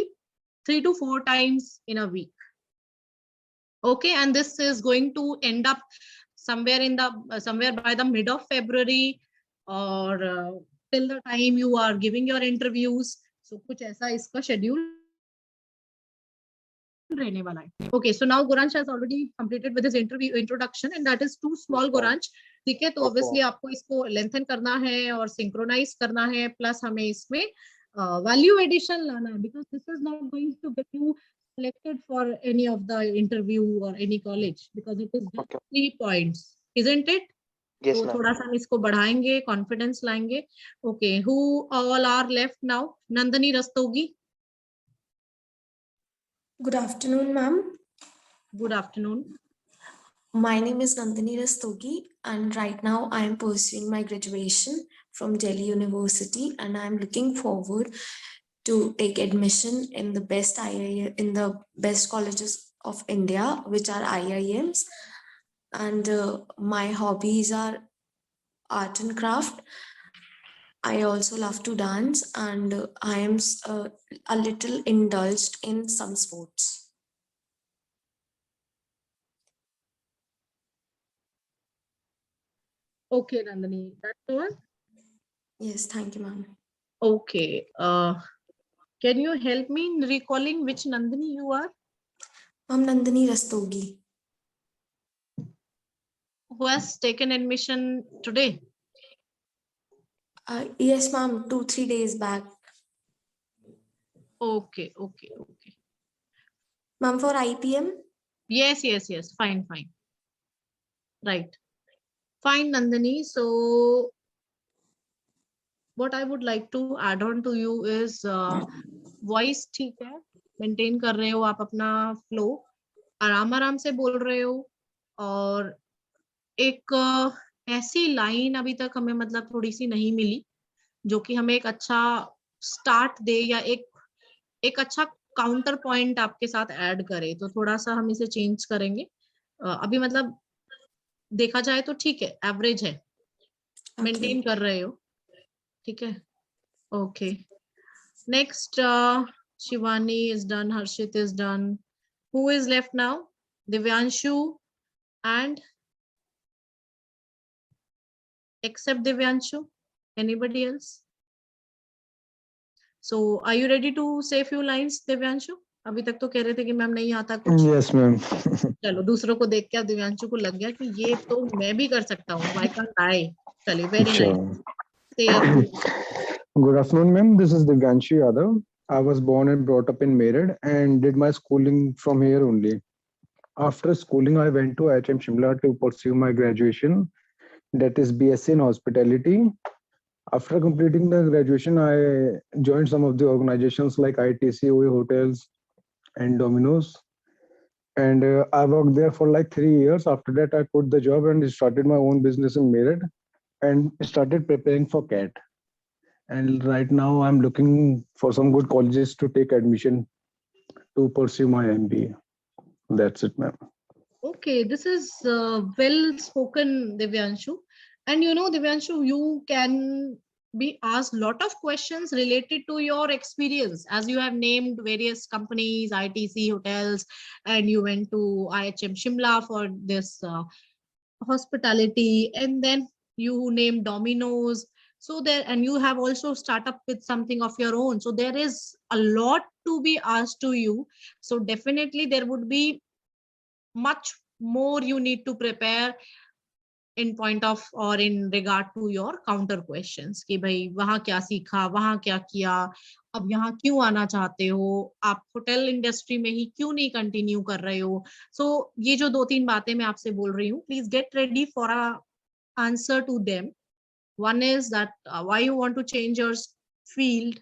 3 to 4 times in a week. Okay, and this is going to end up somewhere by the mid of February or till the time you are giving your interviews. So कुछ ऐसा इसका schedule रहने वाला है. Okay, so now Goransh has already completed with his introduction and that is too small, Goransh. ठीक है, तो obviously आपको इसको lengthen करना है और synchronize करना है, plus हमें इसमें value addition लाना है, because this is not going to get you selected for any of the interview or any college because it is just 3 points, isn't it? Yes, तो थोड़ा सा हम इसको बढ़ाएंगे, कॉन्फिडेंस लाएंगे. Okay, who all are left now? Nandini Rastogi. Good afternoon, ma'am. Good afternoon. My name is Nandini Rastogi, and right now I am pursuing my graduation from Delhi University, and I am looking forward to take admission in the best in the best colleges of India, which are IIMs. And my hobbies are art and craft. I also love to dance, and I am a little indulged in some sports. Okay, Nandini, that's all. Yes, thank you, ma'am. Okay. Can you help me in recalling which Nandini you are? I'm Nandini Rastogi. Who has taken admission today? Yes, ma'am, 2-3 days back. Okay. Ma'am, for IPM? Yes. Fine. Right. Fine, Nandini. So what I would like to add on to you is voice ठीक है, maintain कर रहे हो आप अपना flow, आराम से बोल रहे हो, और एक ऐसी लाइन अभी तक हमें मतलब थोड़ी सी नहीं मिली जो कि हमें एक अच्छा स्टार्ट दे या एक अच्छा काउंटर पॉइंट आपके साथ ऐड करे, तो थोड़ा सा हम इसे चेंज करेंगे। अभी मतलब देखा जाए तो ठीक है, एवरेज है, मेंटेन कर रहे हो, ठीक है। Okay, next Shivani is done, Harshit is done, who is left now? Divyanshu and except Divyanshu, anybody else? So are you ready to say few lines, Divyanshu? अभी तक तो कह रहे थे कि मैम नहीं आता कुछ। Yes, ma'am. चलो, दूसरों को देख के अब दिव्यांशु को लग गया कि ये तो मैं भी कर सकता हूँ, why can't I? चलिए, very Sure. nice. Say a few. Good afternoon, ma'am. This is Divyanshu Yadav. I was born and brought up in Meerut and did my schooling from here only. After schooling, I went to IHM Shimla to pursue my graduation, that is BSc in hospitality. After completing the graduation, I joined some of the organizations like ITC, OE Hotels, and Domino's. And I worked there for like 3 years. After that, I quit the job and started my own business in Meerut and started preparing for CAT. And right now, I'm looking for some good colleges to take admission to pursue my MBA. That's it, ma'am. Okay, this is well spoken, Divyanshu. And you know, Divyanshu, you can be asked lot of questions related to your experience, as you have named various companies, ITC hotels, and you went to IHM Shimla for this hospitality, and then you named Domino's. So there, and you have also started up with something of your own. So there is a lot to be asked to you. So definitely there would be much more you need to prepare in point of or in regard to your counter questions कि भाई वहां क्या सीखा, वहां क्या किया, अब यहाँ क्यों आना चाहते हो, आप होटल इंडस्ट्री में ही क्यों नहीं कंटिन्यू कर रहे हो। सो ये जो 2-3 बातें मैं आपसे बोल रही हूँ, please get ready for a answer to them. One is that why you want to change your field,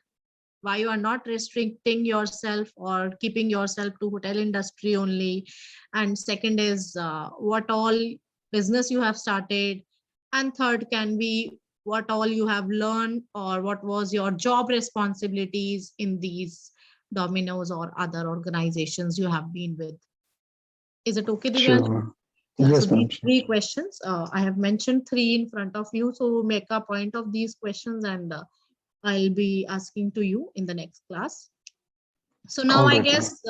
why you are not restricting yourself or keeping yourself to hotel industry only, and second is what all business you have started, and third can be what all you have learned or what was your job responsibilities in these Domino's or other organizations you have been with. Is it okay, Divyanshu? Sure. Yeah, so Yes, ma'am. these 3 questions, I have mentioned 3 in front of you. So make a point of these questions and I'll be asking to you in the next class. So now All I right, ma'am. guess,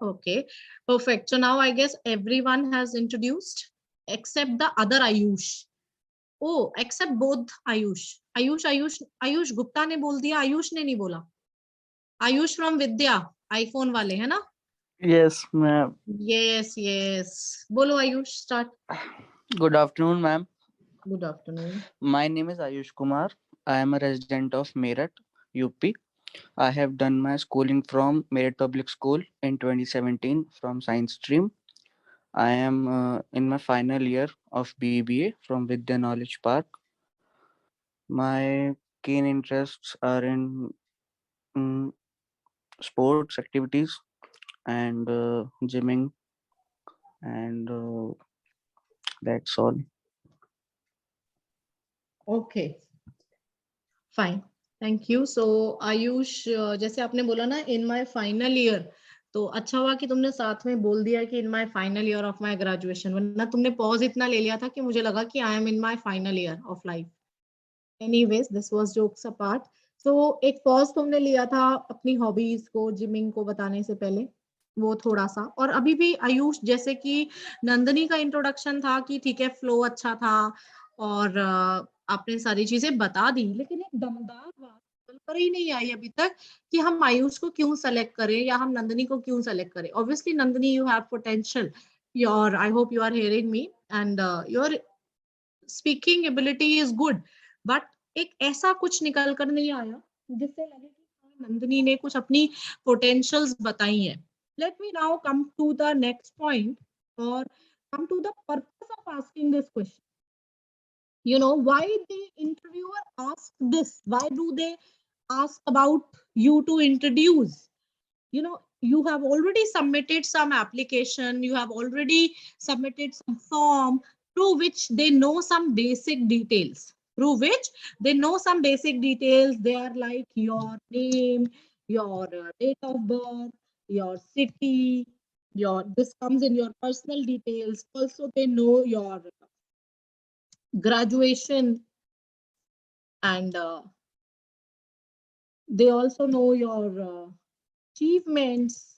okay, perfect. So now I guess everyone has introduced except the other Ayush. Oh, except both Ayush. Ayush Gupta ने बोल दिया, Ayush ने नहीं बोला. Ayush from Vidya, iPhone वाले है ना? Yes, ma'am. Yes. बोलो Ayush, start. Good afternoon, ma'am. Good afternoon. My name is Ayush Kumar. I am a resident of Meerut, UP. I have done my schooling from Meerut Public School in 2017 from science stream. I am in my final year of BBA from Vidya Knowledge Park. My keen interests are in sports activities and gymming and that's all. Okay, fine. Thank you. So Ayush, जैसे आपने बोला ना in my final year, तो अच्छा हुआ कि तुमने साथ में बोल दिया कि in my final year of my graduation, वरना तुमने पॉज इतना ले लिया था कि मुझे लगा कि I am in my final year of life. Anyways, this was jokes apart. So एक पॉज तुमने लिया था अपनी हॉबीज को, जिमिंग को बताने से पहले, वो थोड़ा सा, और अभी भी आयुष जैसे कि नंदनी का इंट्रोडक्शन था कि ठीक है फ्लो अच्छा था और आपने सारी चीजें बता दी, लेकिन एक दमदार बात निकल कर ही नहीं आई अभी तक कि हम आयुष को क्यों सेलेक्ट करें या हम नंदनी को क्यों सेलेक्ट करें. Obviously Nandini, you have potential, your, I hope you are hearing me, and your speaking ability is good, but एक ऐसा कुछ निकल कर नहीं आया जिससे लगे कि नंदनी ने कुछ अपनी पोटेंशियल्स बताई हैं. Let me now come to the next point, or come to the purpose of asking this question. You know, why the interviewer asked this? Why do they ask about you to introduce? You know, you have already submitted some application, you have already submitted some form through which they know some basic details. Through which they know some basic details. They are like your name, your date of birth, your city, your, this comes in your personal details. Also, they know your graduation, and they also know your achievements,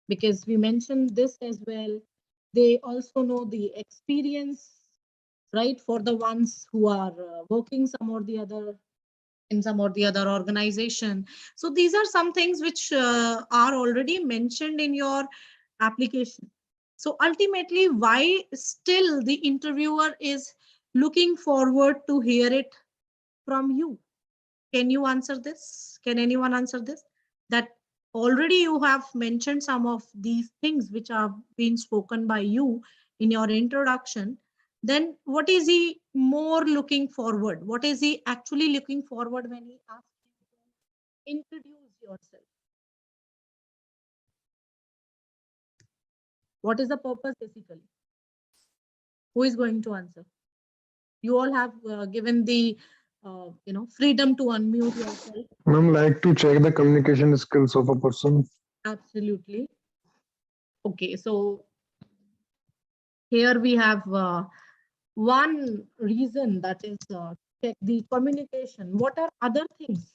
because we mentioned this as well. They also know the experience, right, for the ones who are working some or the other in some or the other organization. So these are some things which are already mentioned in your application. So ultimately, why still the interviewer is looking forward to hear it from you? Can you answer this? Can anyone answer this? That already you have mentioned some of these things which have been spoken by you in your introduction. Then what is he more looking forward? What is he actually looking forward when he asks you to introduce yourself? What is the purpose basically? Who is going to answer? You all have given the freedom to unmute yourself. Ma'am, like to check the communication skills of a person. Absolutely. Okay, so here we have one reason, that is check the communication. What are other things?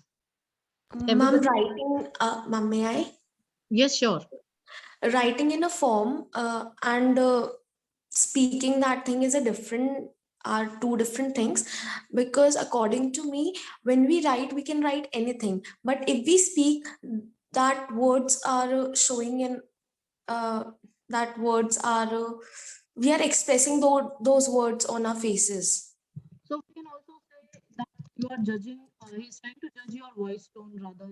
Ma'am, writing, ma'am, may I? Yes, sure. Writing in a form and speaking that thing is are two different things, because according to me, when we write, we can write anything, but if we speak, that words are showing in that words are we are expressing those words on our faces. So we can also say that you are judging, he's trying to judge your voice tone rather,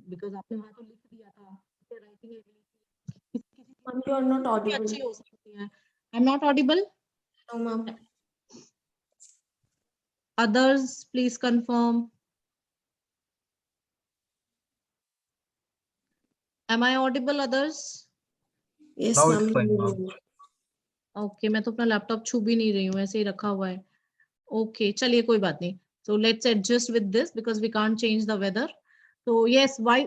because आपने वहाँ तो लिख दिया था, writing Ma'am, you are not audible. अच्छी हो सकती है. I'm not audible? No, ma'am. Others, please confirm. Am I audible, others? Yes, Now ma'am. it's fine, ma'am. Okay, मैं तो अपना लैपटॉप छू भी नहीं रही हूँ, ऐसे ही रखा हुआ है. Okay, चलिए कोई बात नहीं. So let's adjust with this because we can't change the weather. So yes, why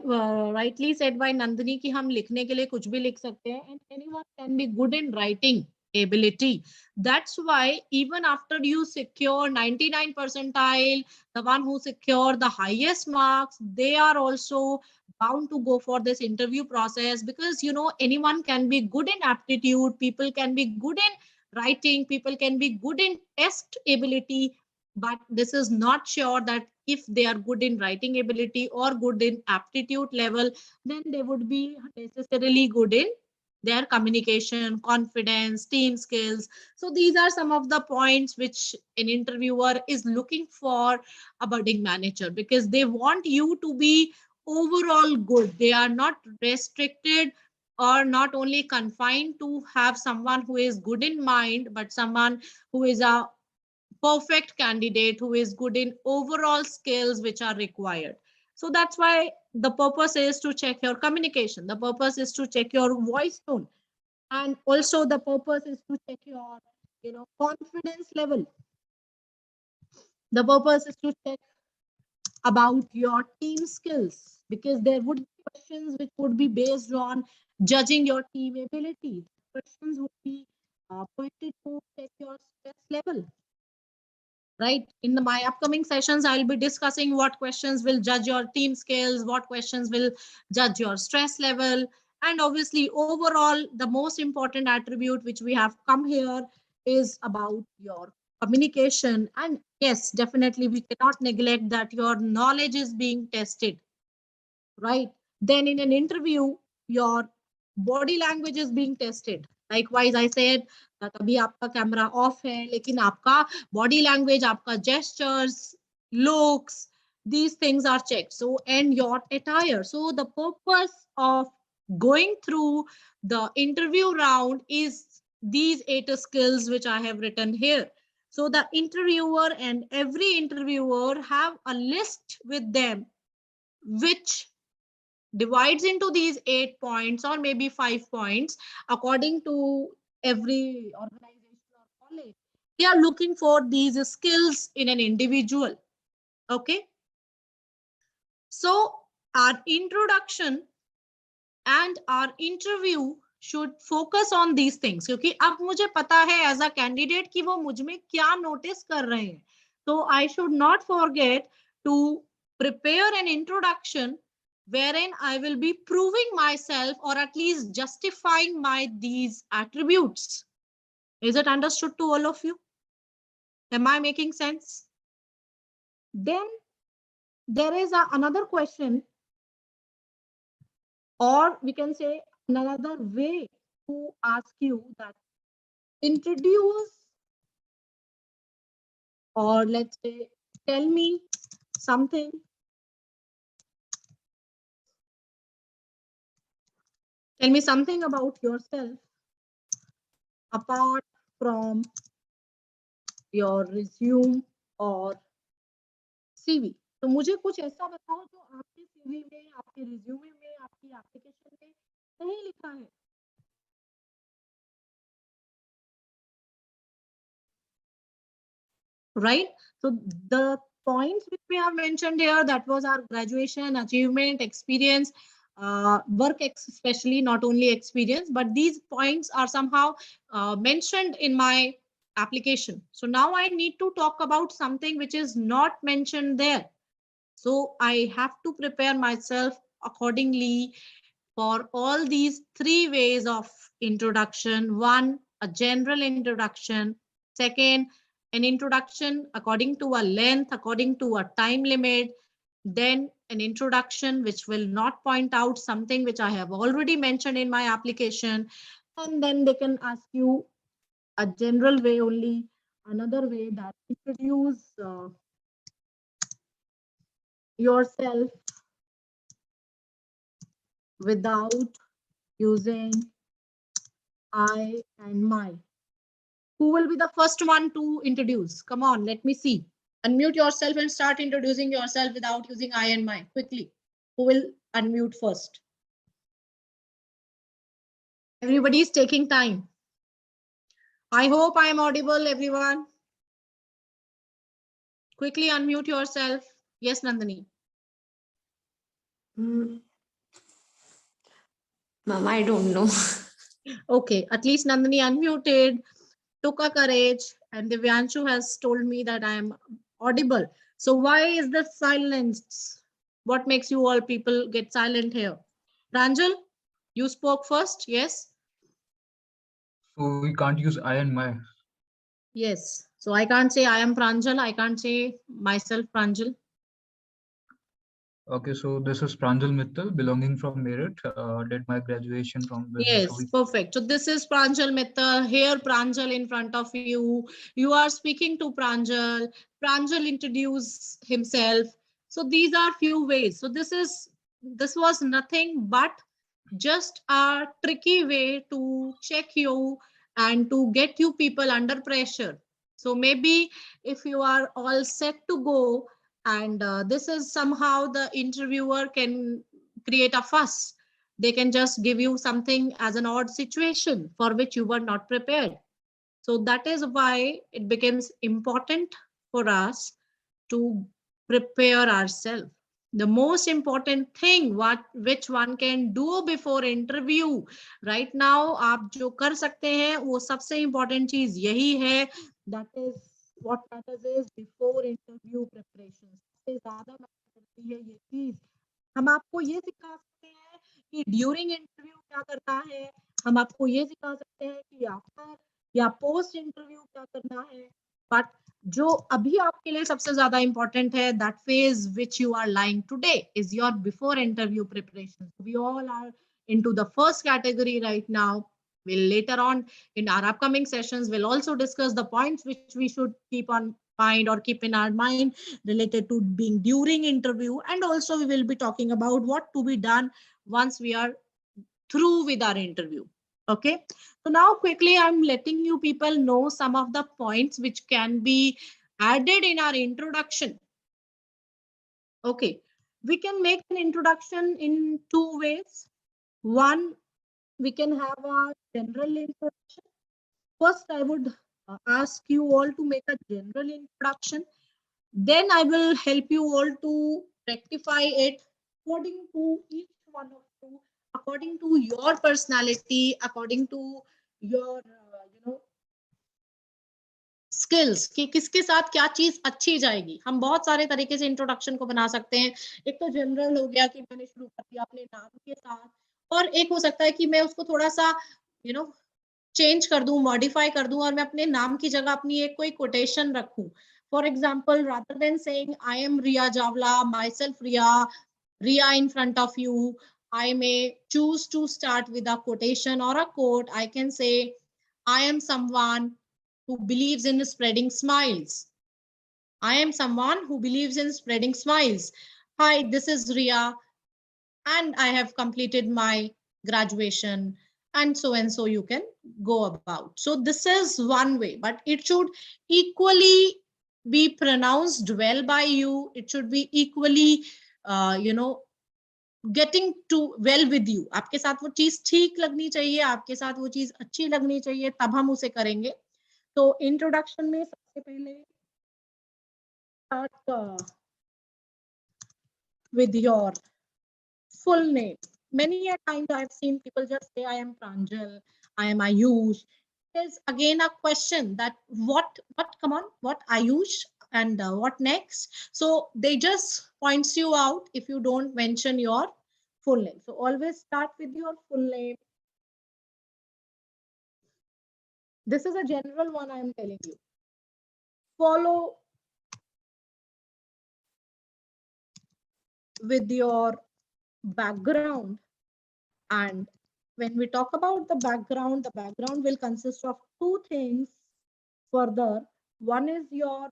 rightly said by Nandini कि हम लिखने के लिए कुछ भी लिख सकते हैं, and anyone can be good in writing ability. That's why even after you secure 99 percentile, the one who secure the highest marks, they are also bound to go for this interview process, because you know anyone can be good in aptitude, people can be good in writing, people can be good in test ability, but this is not sure that if they are good in writing ability or good in aptitude level, then they would be necessarily good in their communication, confidence, team skills. So these are some of the points which an interviewer is looking for a budding manager, because they want you to be overall good. They are not restricted or not only confined to have someone who is good in mind, but someone who is a perfect candidate, who is good in overall skills which are required. So that's why the purpose is to check your communication. The purpose is to check your voice tone. And also the purpose is to check your, confidence level. The purpose is to check about your team skills, because there would be questions which would be based on judging your team ability. Questions would be pointed to check your stress level. Right. In my upcoming sessions, I'll be discussing what questions will judge your team skills, what questions will judge your stress level. And obviously, overall, the most important attribute which we have come here is about your communication. And yes, definitely, we cannot neglect that your knowledge is being tested. Right. Then in an interview, your body language is being tested. Likewise, I said that अभी आपका camera off है, लेकिन आपका body language, आपका gestures, looks, these things are checked. So, and your attire. So the purpose of going through the interview round is these 8 skills which I have written here. So the interviewer and every interviewer have a list with them which divides into these 8 points or maybe 5 points according to every organization or college. They are looking for these skills in an individual. Okay. So our introduction and our interview should focus on these things, क्योंकि अब मुझे पता है as a candidate कि वो मुझ में क्या notice कर रहे हैं. So I should not forget to prepare an introduction wherein I will be proving myself or at least justifying these attributes. Is it understood to all of you? Am I making sense? Then there is another question, or we can say another way to ask you that introduce, or let's say tell me something about yourself apart from your resume or CV. तो मुझे कुछ ऐसा बताओ जो आपके CV में, आपके resume में, आपकी एप्लीकेशन में नहीं लिखा है. Right? So the points which we have mentioned here, that was our graduation, achievement, experience, work, especially, not only experience, but these points are somehow mentioned in my application. So now I need to talk about something which is not mentioned there. So I have to prepare myself accordingly for all these 3 ways of introduction. One, a general introduction. Second, an introduction according to a length, according to a time limit. Then an introduction which will not point out something which I have already mentioned in my application. And then they can ask you a general way only, another way, that introduce yourself without using I and my. Who will be the first one to introduce? Come on, let me see. Unmute yourself and start introducing yourself without using I and my. Quickly. Who will unmute first? Everybody is taking time. I hope I am audible, everyone. Quickly unmute yourself. Yes, Nandini. Ma'am, I don't know. Okay, at least Nandini unmuted, took a courage, and Divyanshu has told me that I am audible. So why is the silence? What makes you all people get silent here? Pranjal, you spoke first, yes? So we can't use I and my. Yes. So I can't say I am Pranjal. I can't say myself Pranjal. Okay, so this is Pranjal Mittal, belonging from Meerut. Did my graduation from Yes, perfect. So this is Pranjal Mittal. Here, Pranjal in front of you. You are speaking to Pranjal. Pranjal introduced himself. So these are few ways. So this was nothing but just a tricky way to check you and to get you people under pressure. So maybe if you are all set to go, and this is somehow the interviewer can create a fuss They can just give you something as an odd situation for which you were not prepared. So that is why it becomes important for us to prepare ourselves. The most important thing which one can do before interview right now, आप जो कर सकते हैं वो सबसे important चीज यही है. That is what matters is before interview preparation. सबसे ज्यादा matter करती है ये चीज. हम आपको ये सिखा सकते हैं कि ड्यूरिंग इंटरव्यू क्या करना है, हम आपको ये सिखा सकते हैं कि आफ्टर या पोस्ट इंटरव्यू क्या करना है, बट जो अभी आपके लिए सबसे ज्यादा इंपॉर्टेंट है, that phase which you are lying today is your before interview preparation. We all are into the first category right now. We'll later on in our upcoming sessions we'll also discuss the points which we should keep on mind or keep in our mind related to being during interview, and also we will be talking about what to be done once we are through with our interview. Okay, so now quickly I'm letting you people know some of the points which can be added in our introduction. Okay, we can make an introduction in two ways. One, we can have a general introduction. First, I would ask you all to make a general introduction. Then I will help you all to rectify it according to each one of you, according to your personality, according to your skills कि किसके साथ क्या चीज अच्छी जाएगी. हम बहुत सारे तरीके से इंट्रोडक्शन को बना सकते हैं. एक तो जनरल हो गया कि मैंने शुरू कर दिया अपने नाम के साथ, और एक हो सकता है कि मैं उसको थोड़ा सा चेंज कर दूं, मॉडिफाई कर दूं, और मैं अपने नाम की जगह अपनी एक कोई कोटेशन रखूं. For example, rather than saying I am Riya Chawla, myself Riya in front of you, I may choose to start with a quotation or a quote. I can say, I am someone who believes in spreading smiles. I am someone who believes in spreading smiles. Hi, this is Riya, and I have completed my graduation, and so you can go about. So this is one way, but it should equally be pronounced well by you. It should be equally, getting to well with you. आपके साथ वो चीज ठीक लगनी चाहिए, आपके साथ वो चीज अच्छी लगनी चाहिए, तब हम उसे करेंगे. तो इंट्रोडक्शन में सबसे पहले start with your full name. Many a times I've seen people just say I am Pranjal, I am Ayush. There's again a question that what come on, what Ayush, and what next? So they just points you out if you don't mention your full name. So always start with your full name. This is a general one I am telling you. Follow with your background, and when we talk about the background will consist of two things further. One is your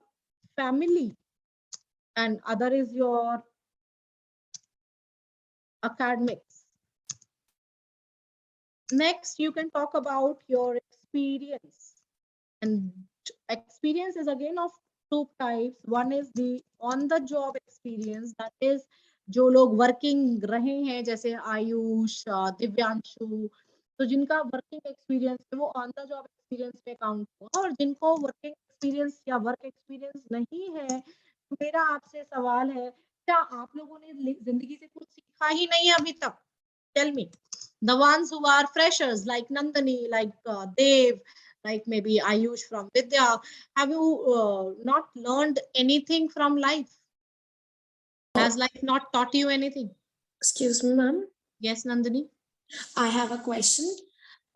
family and other is your academics. Next, you can talk about your experience, and experience is again of two types. One is the on the job experience, that is जो लोग working रहे हैं जैसे आयुष, दिव्यांशु, तो जिनका working experience है वो on the job experience पे काउंट होगा. और जिनको वर्किंग एक्सपीरियंस या वर्क एक्सपीरियंस नहीं है, तो मेरा आपसे सवाल है, क्या आप लोगों ने जिंदगी से कुछ सीखा ही नहीं है अभी तक? Tell me. The ones who are freshers like Nandini, like Dev, like maybe Ayush from Vidya, have you not learned anything from life? Has life not taught you anything? Excuse me, ma'am. Yes, Nandini. I have a question.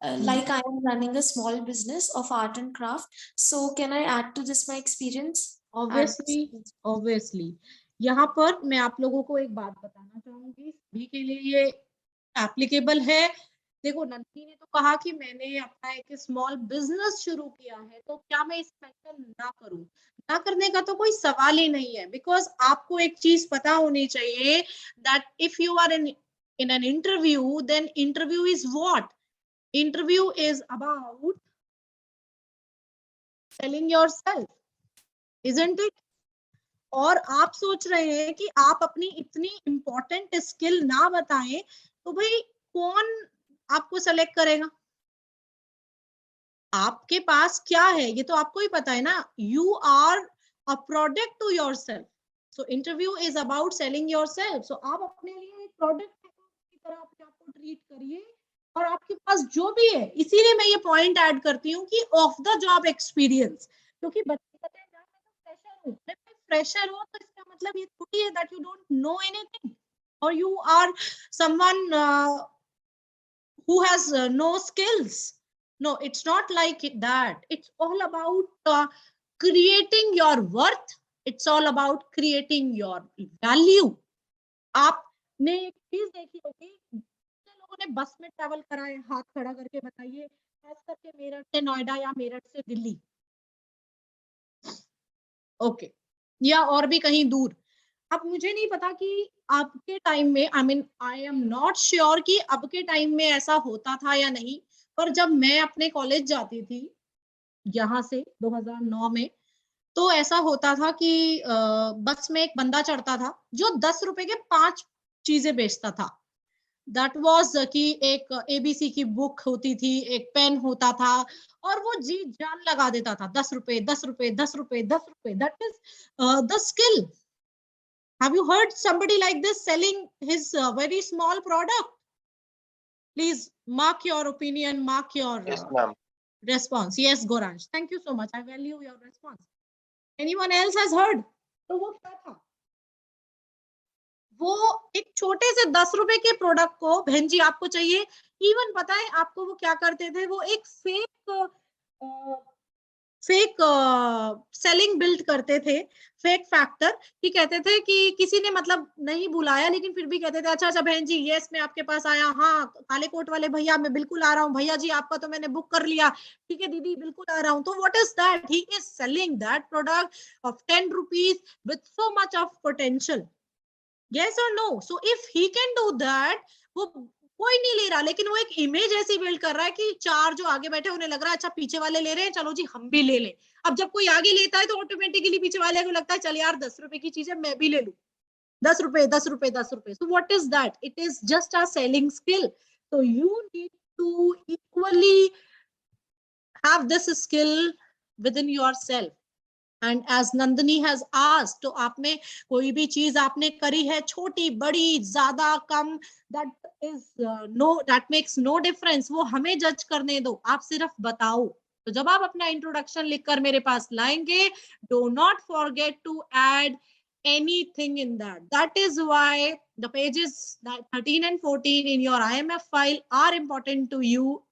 Like I am running a small business of art and craft. So can I add to this my experience? Obviously. यहाँ पर मैं आप लोगों को एक बात बताना चाहूंगी, सभी के लिए ये एप्लीकेबल है. देखो, नंदिनी ने तो कहा कि मैंने अपना एक स्मॉल बिजनेस शुरू किया है, तो क्या मैं इस मेंशन ना करूं? ना करने का तो कोई सवाल ही नहीं है, बिकॉज आपको एक चीज पता होनी चाहिए that if you are in an interview, then interview is what? Interview is about selling yourself, isn't it? और आप सोच रहे हैं कि आप अपनी इतनी इंपॉर्टेंट स्किल ना बताएं, तो भाई कौन आपको सेलेक्ट करेगा? आपके पास क्या है ये तो आपको ही पता है ना. You are a product to yourself. So interview is about selling yourself. सो आप अपने लिए एक प्रोडक्ट की तरह अपने आप को ट्रीट करिए, और आपके पास जो भी है, इसीलिए मैं ये पॉइंट ऐड करती हूँ कि ऑफ द जॉब एक्सपीरियंस. क्योंकि बच्चे कहते हैं यार मैं तो फ्रेशर हूँ. फ्रेशर हो तो इसका मतलब ये थोड़ी है that you don't know anything और you are someone who has no skills. No, it's not like that. It's all about creating your worth. It's all about creating your value. आपने एक चीज देखी होगी, कितने लोगों ने बस में ट्रैवल करा है? हाथ खड़ा करके बताइए, खास करके मेरठ से नोएडा या मेरठ से दिल्ली. ओके, या और भी कहीं दूर. अब मुझे नहीं पता कि आपके टाइम में, आई एम नॉट श्योर कि अब के टाइम में ऐसा होता था या नहीं, पर जब मैं अपने कॉलेज जाती थी यहाँ से 2009 में, तो ऐसा होता था कि बस में एक बंदा चढ़ता था जो 10 रुपए के 5 चीजें बेचता था. दैट वाज कि एक एबीसी की बुक होती थी, एक पेन होता था, और वो जी जान लगा देता था. 10 रुपए 10 रुपए 10 रुपए 10 रुपए. That is the skill. Have you heard somebody like this selling his very small product? Please mark your opinion, mark your Yes, ma'am. response. Yes, Goransh. Thank you so much. I value your response. Anyone else has heard? तो वो क्या था? वो एक छोटे से 10 रुपए के प्रोडक्ट को, बहन जी आपको चाहिए, इवन पता है आपको वो क्या करते थे? वो एक फेक सेलिंग बिल्ड करते थे, फेक फैक्टर, कि कहते थे कि किसी ने मतलब नहीं बुलाया लेकिन फिर भी कहते थे अच्छा अच्छा बहन जी यस मैं आपके पास आया, हाँ काले कोट वाले भैया मैं बिल्कुल आ रहा हूँ, भैया जी आपका तो मैंने बुक कर लिया, ठीक है दीदी बिल्कुल आ रहा हूँ. तो what is that? He is selling that product of 10 rupees with so much of potential. yes or no? So if he can do that, वो कोई नहीं ले रहा, लेकिन वो एक इमेज ऐसी बिल्ड कर रहा है कि चार जो आगे बैठे उन्हें लग रहा है अच्छा पीछे वाले ले रहे हैं, चलो जी हम भी ले लें. अब जब कोई आगे लेता है तो ऑटोमेटिकली पीछे वाले को लगता है चल यार 10 रुपए की चीज है मैं भी ले लूं. 10 रुपए 10 रुपए 10 रुपए. So what is that? It is just a selling skill. So you need to equally have this skill within yourself. And as Nandini has asked, तो आप में कोई भी चीज आपने करी है, छोटी बड़ी ज्यादा कम, that makes no difference. वो हमें जज करने दो, आप सिर्फ बताओ. तो जब आप अपना इंट्रोडक्शन लिखकर मेरे पास लाएंगे, do not forget to add anything in that. That is why the pages 13 and 14 in your IMF file are important to you,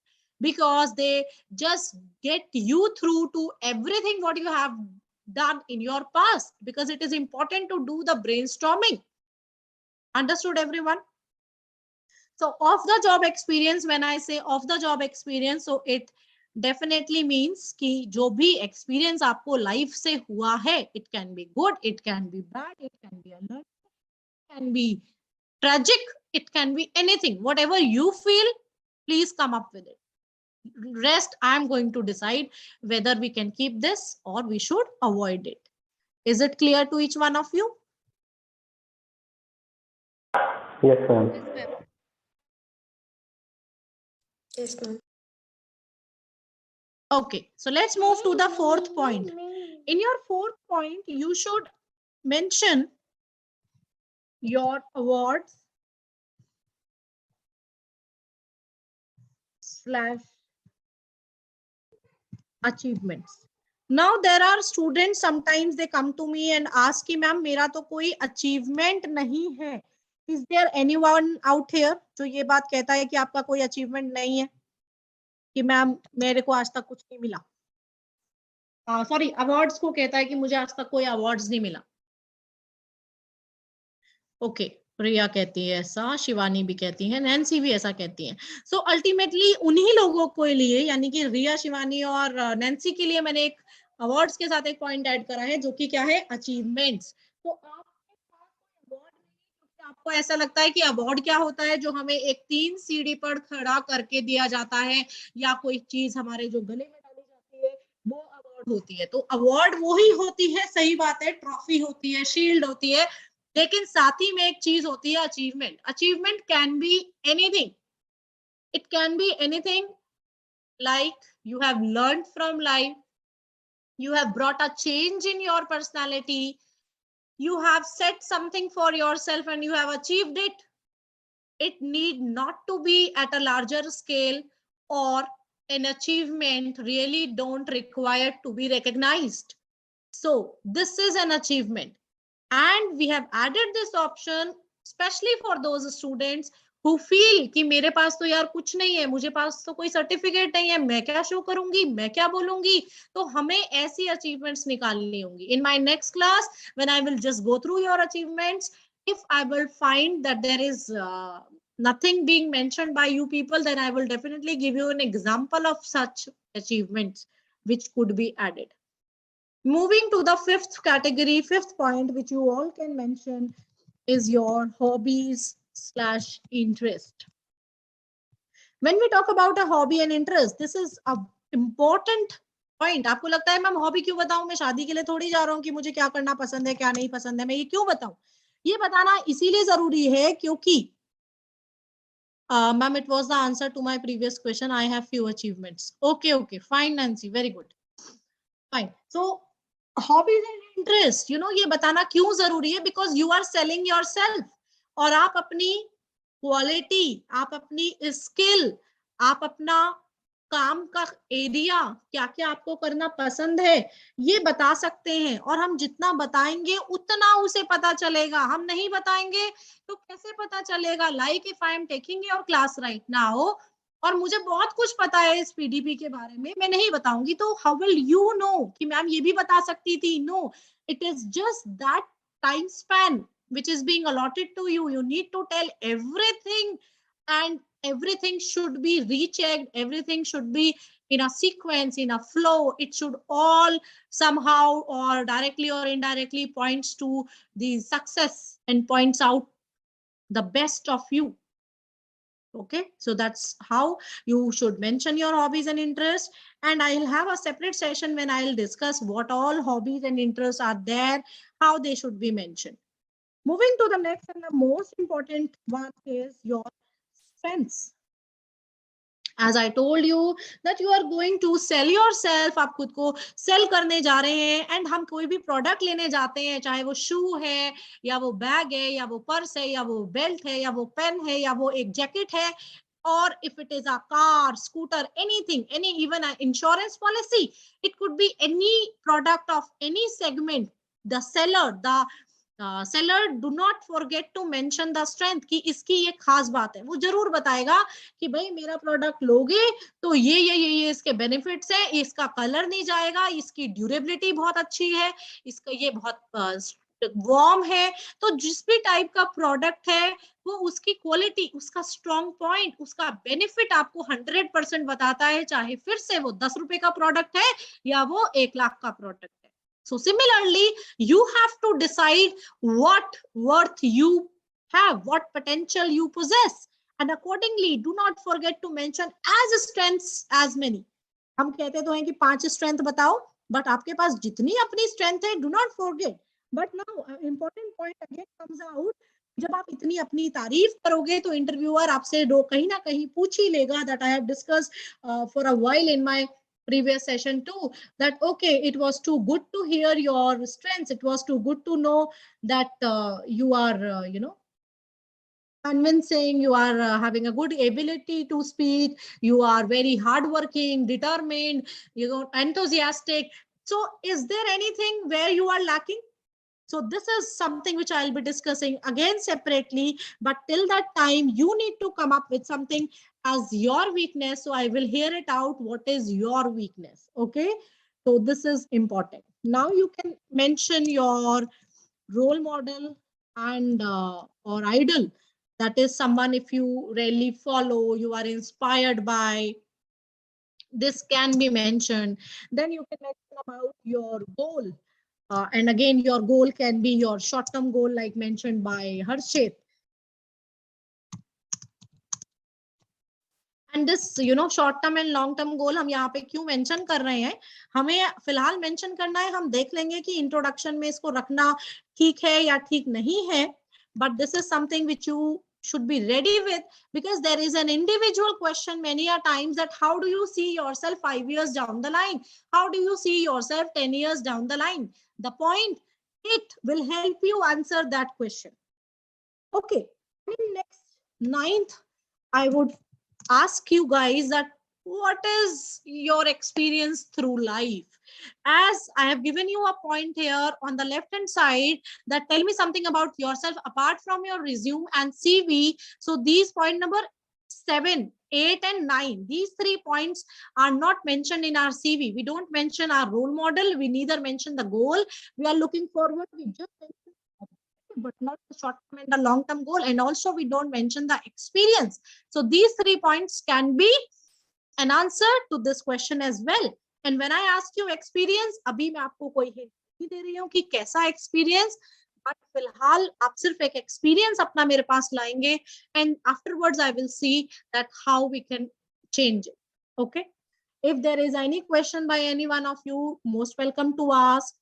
because they just get you through to everything what you have done in your past, because it is important to do the brainstorming. Understood everyone? So of the job experience, when I say of the job experience, so it definitely means कि जो भी experience आपको life से हुआ है, it can be good, it can be bad, it can be a learning, it can be tragic, it can be anything. Whatever you feel, please come up with it. Rest I am going to decide whether we can keep this or we should avoid it. Is it clear to each one of you? Yes, ma'am. Yes, ma'am. Okay, so let's move to the fourth point. In your fourth point, you should mention your awards / achievements. Now there are students, sometimes they come to me and ask कि ma'am मेरा तो कोई achievement नहीं है. Is there anyone out here जो ये बात कहता है कि आपका कोई achievement नहीं है, कि मैम मेरे को आज तक कुछ नहीं मिला? सॉरी, अवार्ड्स को कहता है कि मुझे आज तक कोई अवार्ड्स नहीं मिला. ओके, प्रिया कहती है ऐसा, शिवानी भी कहती है, नैन्सी भी ऐसा कहती है. सो अल्टीमेटली उन्हीं लोगों के लिए, यानी कि रिया, शिवानी और नैन्सी के लिए मैंने एक अवार्ड्स के साथ एक पॉइंट ऐड करा है, जो कि क्या है? अचीवमेंट्स. तो आपको ऐसा लगता है कि अवार्ड क्या होता है? जो हमें एक 3 सीढ़ी पर खड़ा करके दिया जाता है, या कोई चीज हमारे जो गले में डाली जाती है, वो अवार्ड होती है. तो अवार्ड वो ही होती है, सही बात है, ट्रॉफी होती है, शील्ड होती है, लेकिन साथ ही में एक चीज होती है achievement. Achievement can be anything. It can be anything like you have learned from life, you have brought a change in your personality, you have set something for yourself and you have achieved it. It need not to be at a larger scale, or an achievement really don't require to be recognized. So this is an achievement, and we have added this option especially for those students who feel कि मेरे पास तो यार कुछ नहीं है, मुझे पास तो कोई सर्टिफिकेट नहीं है, मैं क्या शो करूंगी, मैं क्या बोलूंगी. तो हमें ऐसी अचीवमेंट्स निकालनी होंगी. In my next class, when I will just go through your achievements, if I will find that there is nothing being mentioned by you people, then I will definitely give you an example of such achievements which could be added. Moving to the fifth category, fifth point, which you all can mention is your hobbies/interest. When we talk about a hobby and interest, this is a important point. आपको लगता है ma'am hobby क्यों बताऊं, मैं शादी के लिए थोड़ी जा रहा हूं कि मुझे क्या करना पसंद है क्या नहीं पसंद है, मैं ये क्यों बताऊं. ये बताना इसीलिए जरूरी है क्योंकि ma'am, it was the answer to my previous question. I have few achievements. Okay, fine, Nancy, very good, fine. So hobbies and interest, ये बताना क्यों जरूरी है, because you are selling yourself. और आप अपनी क्वालिटी, आप अपनी स्किल, आप अपना काम का एरिया, क्या क्या आपको करना पसंद है, ये बता सकते हैं. और हम जितना बताएंगे उतना उसे पता चलेगा. हम नहीं बताएंगे तो कैसे पता चलेगा. Like if I am taking your class right now और मुझे बहुत कुछ पता है इस पीडीपी के बारे में, मैं नहीं बताऊंगी तो हाउ विल यू नो कि मैम ये भी बता सकती थी. No, it is just that time span which is being allotted to you. You need to tell everything, and everything should be rechecked, everything should be in a sequence, in a flow. It should all somehow or directly or indirectly points to the success and points out the best of you. Okay, so that's how you should mention your hobbies and interests, and I'll have a separate session when I'll discuss what all hobbies and interests are there, how they should be mentioned. Moving to the next and the most important one is your strengths. As I told you that you are going to sell yourself, आप खुद को cell करने जा रहे हैं, and हम कोई भी प्रोडक्ट लेने जाते हैं, चाहे वो शू है या वो बैग है या वो पर्स है या वो बेल्ट है या वो पेन है या वो एक जैकेट है, or if it is a car, scooter, anything, even an insurance policy, it could be any product of any segment. The seller do not forget to mention the strength कि इसकी ये खास बात है. वो जरूर बताएगा कि भाई मेरा प्रोडक्ट लोगे तो ये इसके बेनिफिट्स है, इसका कलर नहीं जाएगा, इसकी ड्यूरेबिलिटी बहुत अच्छी है, इसका ये बहुत वार्म है. तो जिस भी टाइप का प्रोडक्ट है वो उसकी क्वालिटी, उसका स्ट्रॉन्ग पॉइंट, उसका बेनिफिट आपको 100% बताता है, चाहे फिर से वो 10 रुपए का प्रोडक्ट है या वो 1 लाख का प्रोडक्ट है. So similarly, you have to decide what worth you have, what potential you possess, and accordingly, do not forget to mention as strengths as many. हम कहते तो हैं कि 5 स्ट्रेंथ बताओ, बट आपके पास जितनी अपनी स्ट्रेंथ है, do not forget. But now, important point again comes out. जब आप इतनी अपनी तारीफ करोगे तो इंटरव्यूअर आपसे कहीं ना कहीं पूछ ही लेगा. That I have discussed for a while in my previous session too, that okay, it was too good to hear your strengths, it was too good to know that you are convincing, you are having a good ability to speak, you are very hardworking, determined, enthusiastic. So is there anything where you are lacking? So this is something which I'll be discussing again separately, but till that time you need to come up with something as your weakness. So I will hear it out. What is your weakness? Okay, so this is important. Now you can mention your role model and or idol. That is someone if you really follow, you are inspired by. This can be mentioned. Then you can mention about your goal. And again, your goal can be your short-term goal, like mentioned by Harshit. And this, short-term and long-term goal हम यहाँ पे क्यों mention कर रहे हैं? हमें फिलहाल mention करना है. हम देख लेंगे कि introduction में इसको रखना ठीक है या ठीक नहीं है. But this is something which you should be ready with, because there is an individual question many a times that how do you see yourself 5 years down the line? How do you see yourself 10 years down the line? The point, it will help you answer that question. Okay, in next 9th, I would ask you guys that what is your experience through life? As I have given you a point here on the left hand side, that tell me something about yourself apart from your resume and CV. So these point number 7, 8 and 9, these 3 points are not mentioned in our CV. We don't mention our role model. We neither mention the goal we are looking forward. We just mention, but not the short term and the long term goal. And also we don't mention the experience. So these 3 points can be an answer to this question as well. And when I ask you experience, अभी मैं आपको कोई hint नहीं दे रही हूँ कि कैसा experience, but फिलहाल आप सिर्फ एक experience अपना मेरे पास लाएंगे, and afterwards I will see that how we can change it. Okay. If there is any question by any one of you, most welcome to ask.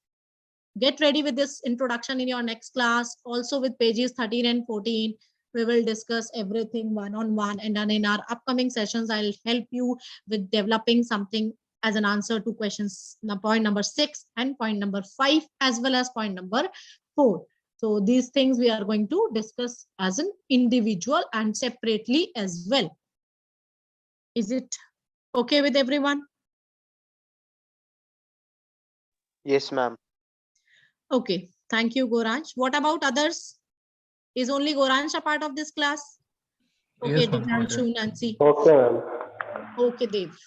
Get ready with this introduction in your next class, also with pages 13 and 14. We will discuss everything one-on-one, and then in our upcoming sessions, I'll help you with developing something as an answer to questions, point number 6 and point number 5, as well as point number 4. So these things we are going to discuss as an individual and separately as well. Is it okay with everyone? Yes, ma'am. Okay, thank you, Goransh. What about others? Is only Goransh a part of this class? Okay, Yes, ma'am. Divyanshu, Nancy. Okay, ma'am. Okay, Dev.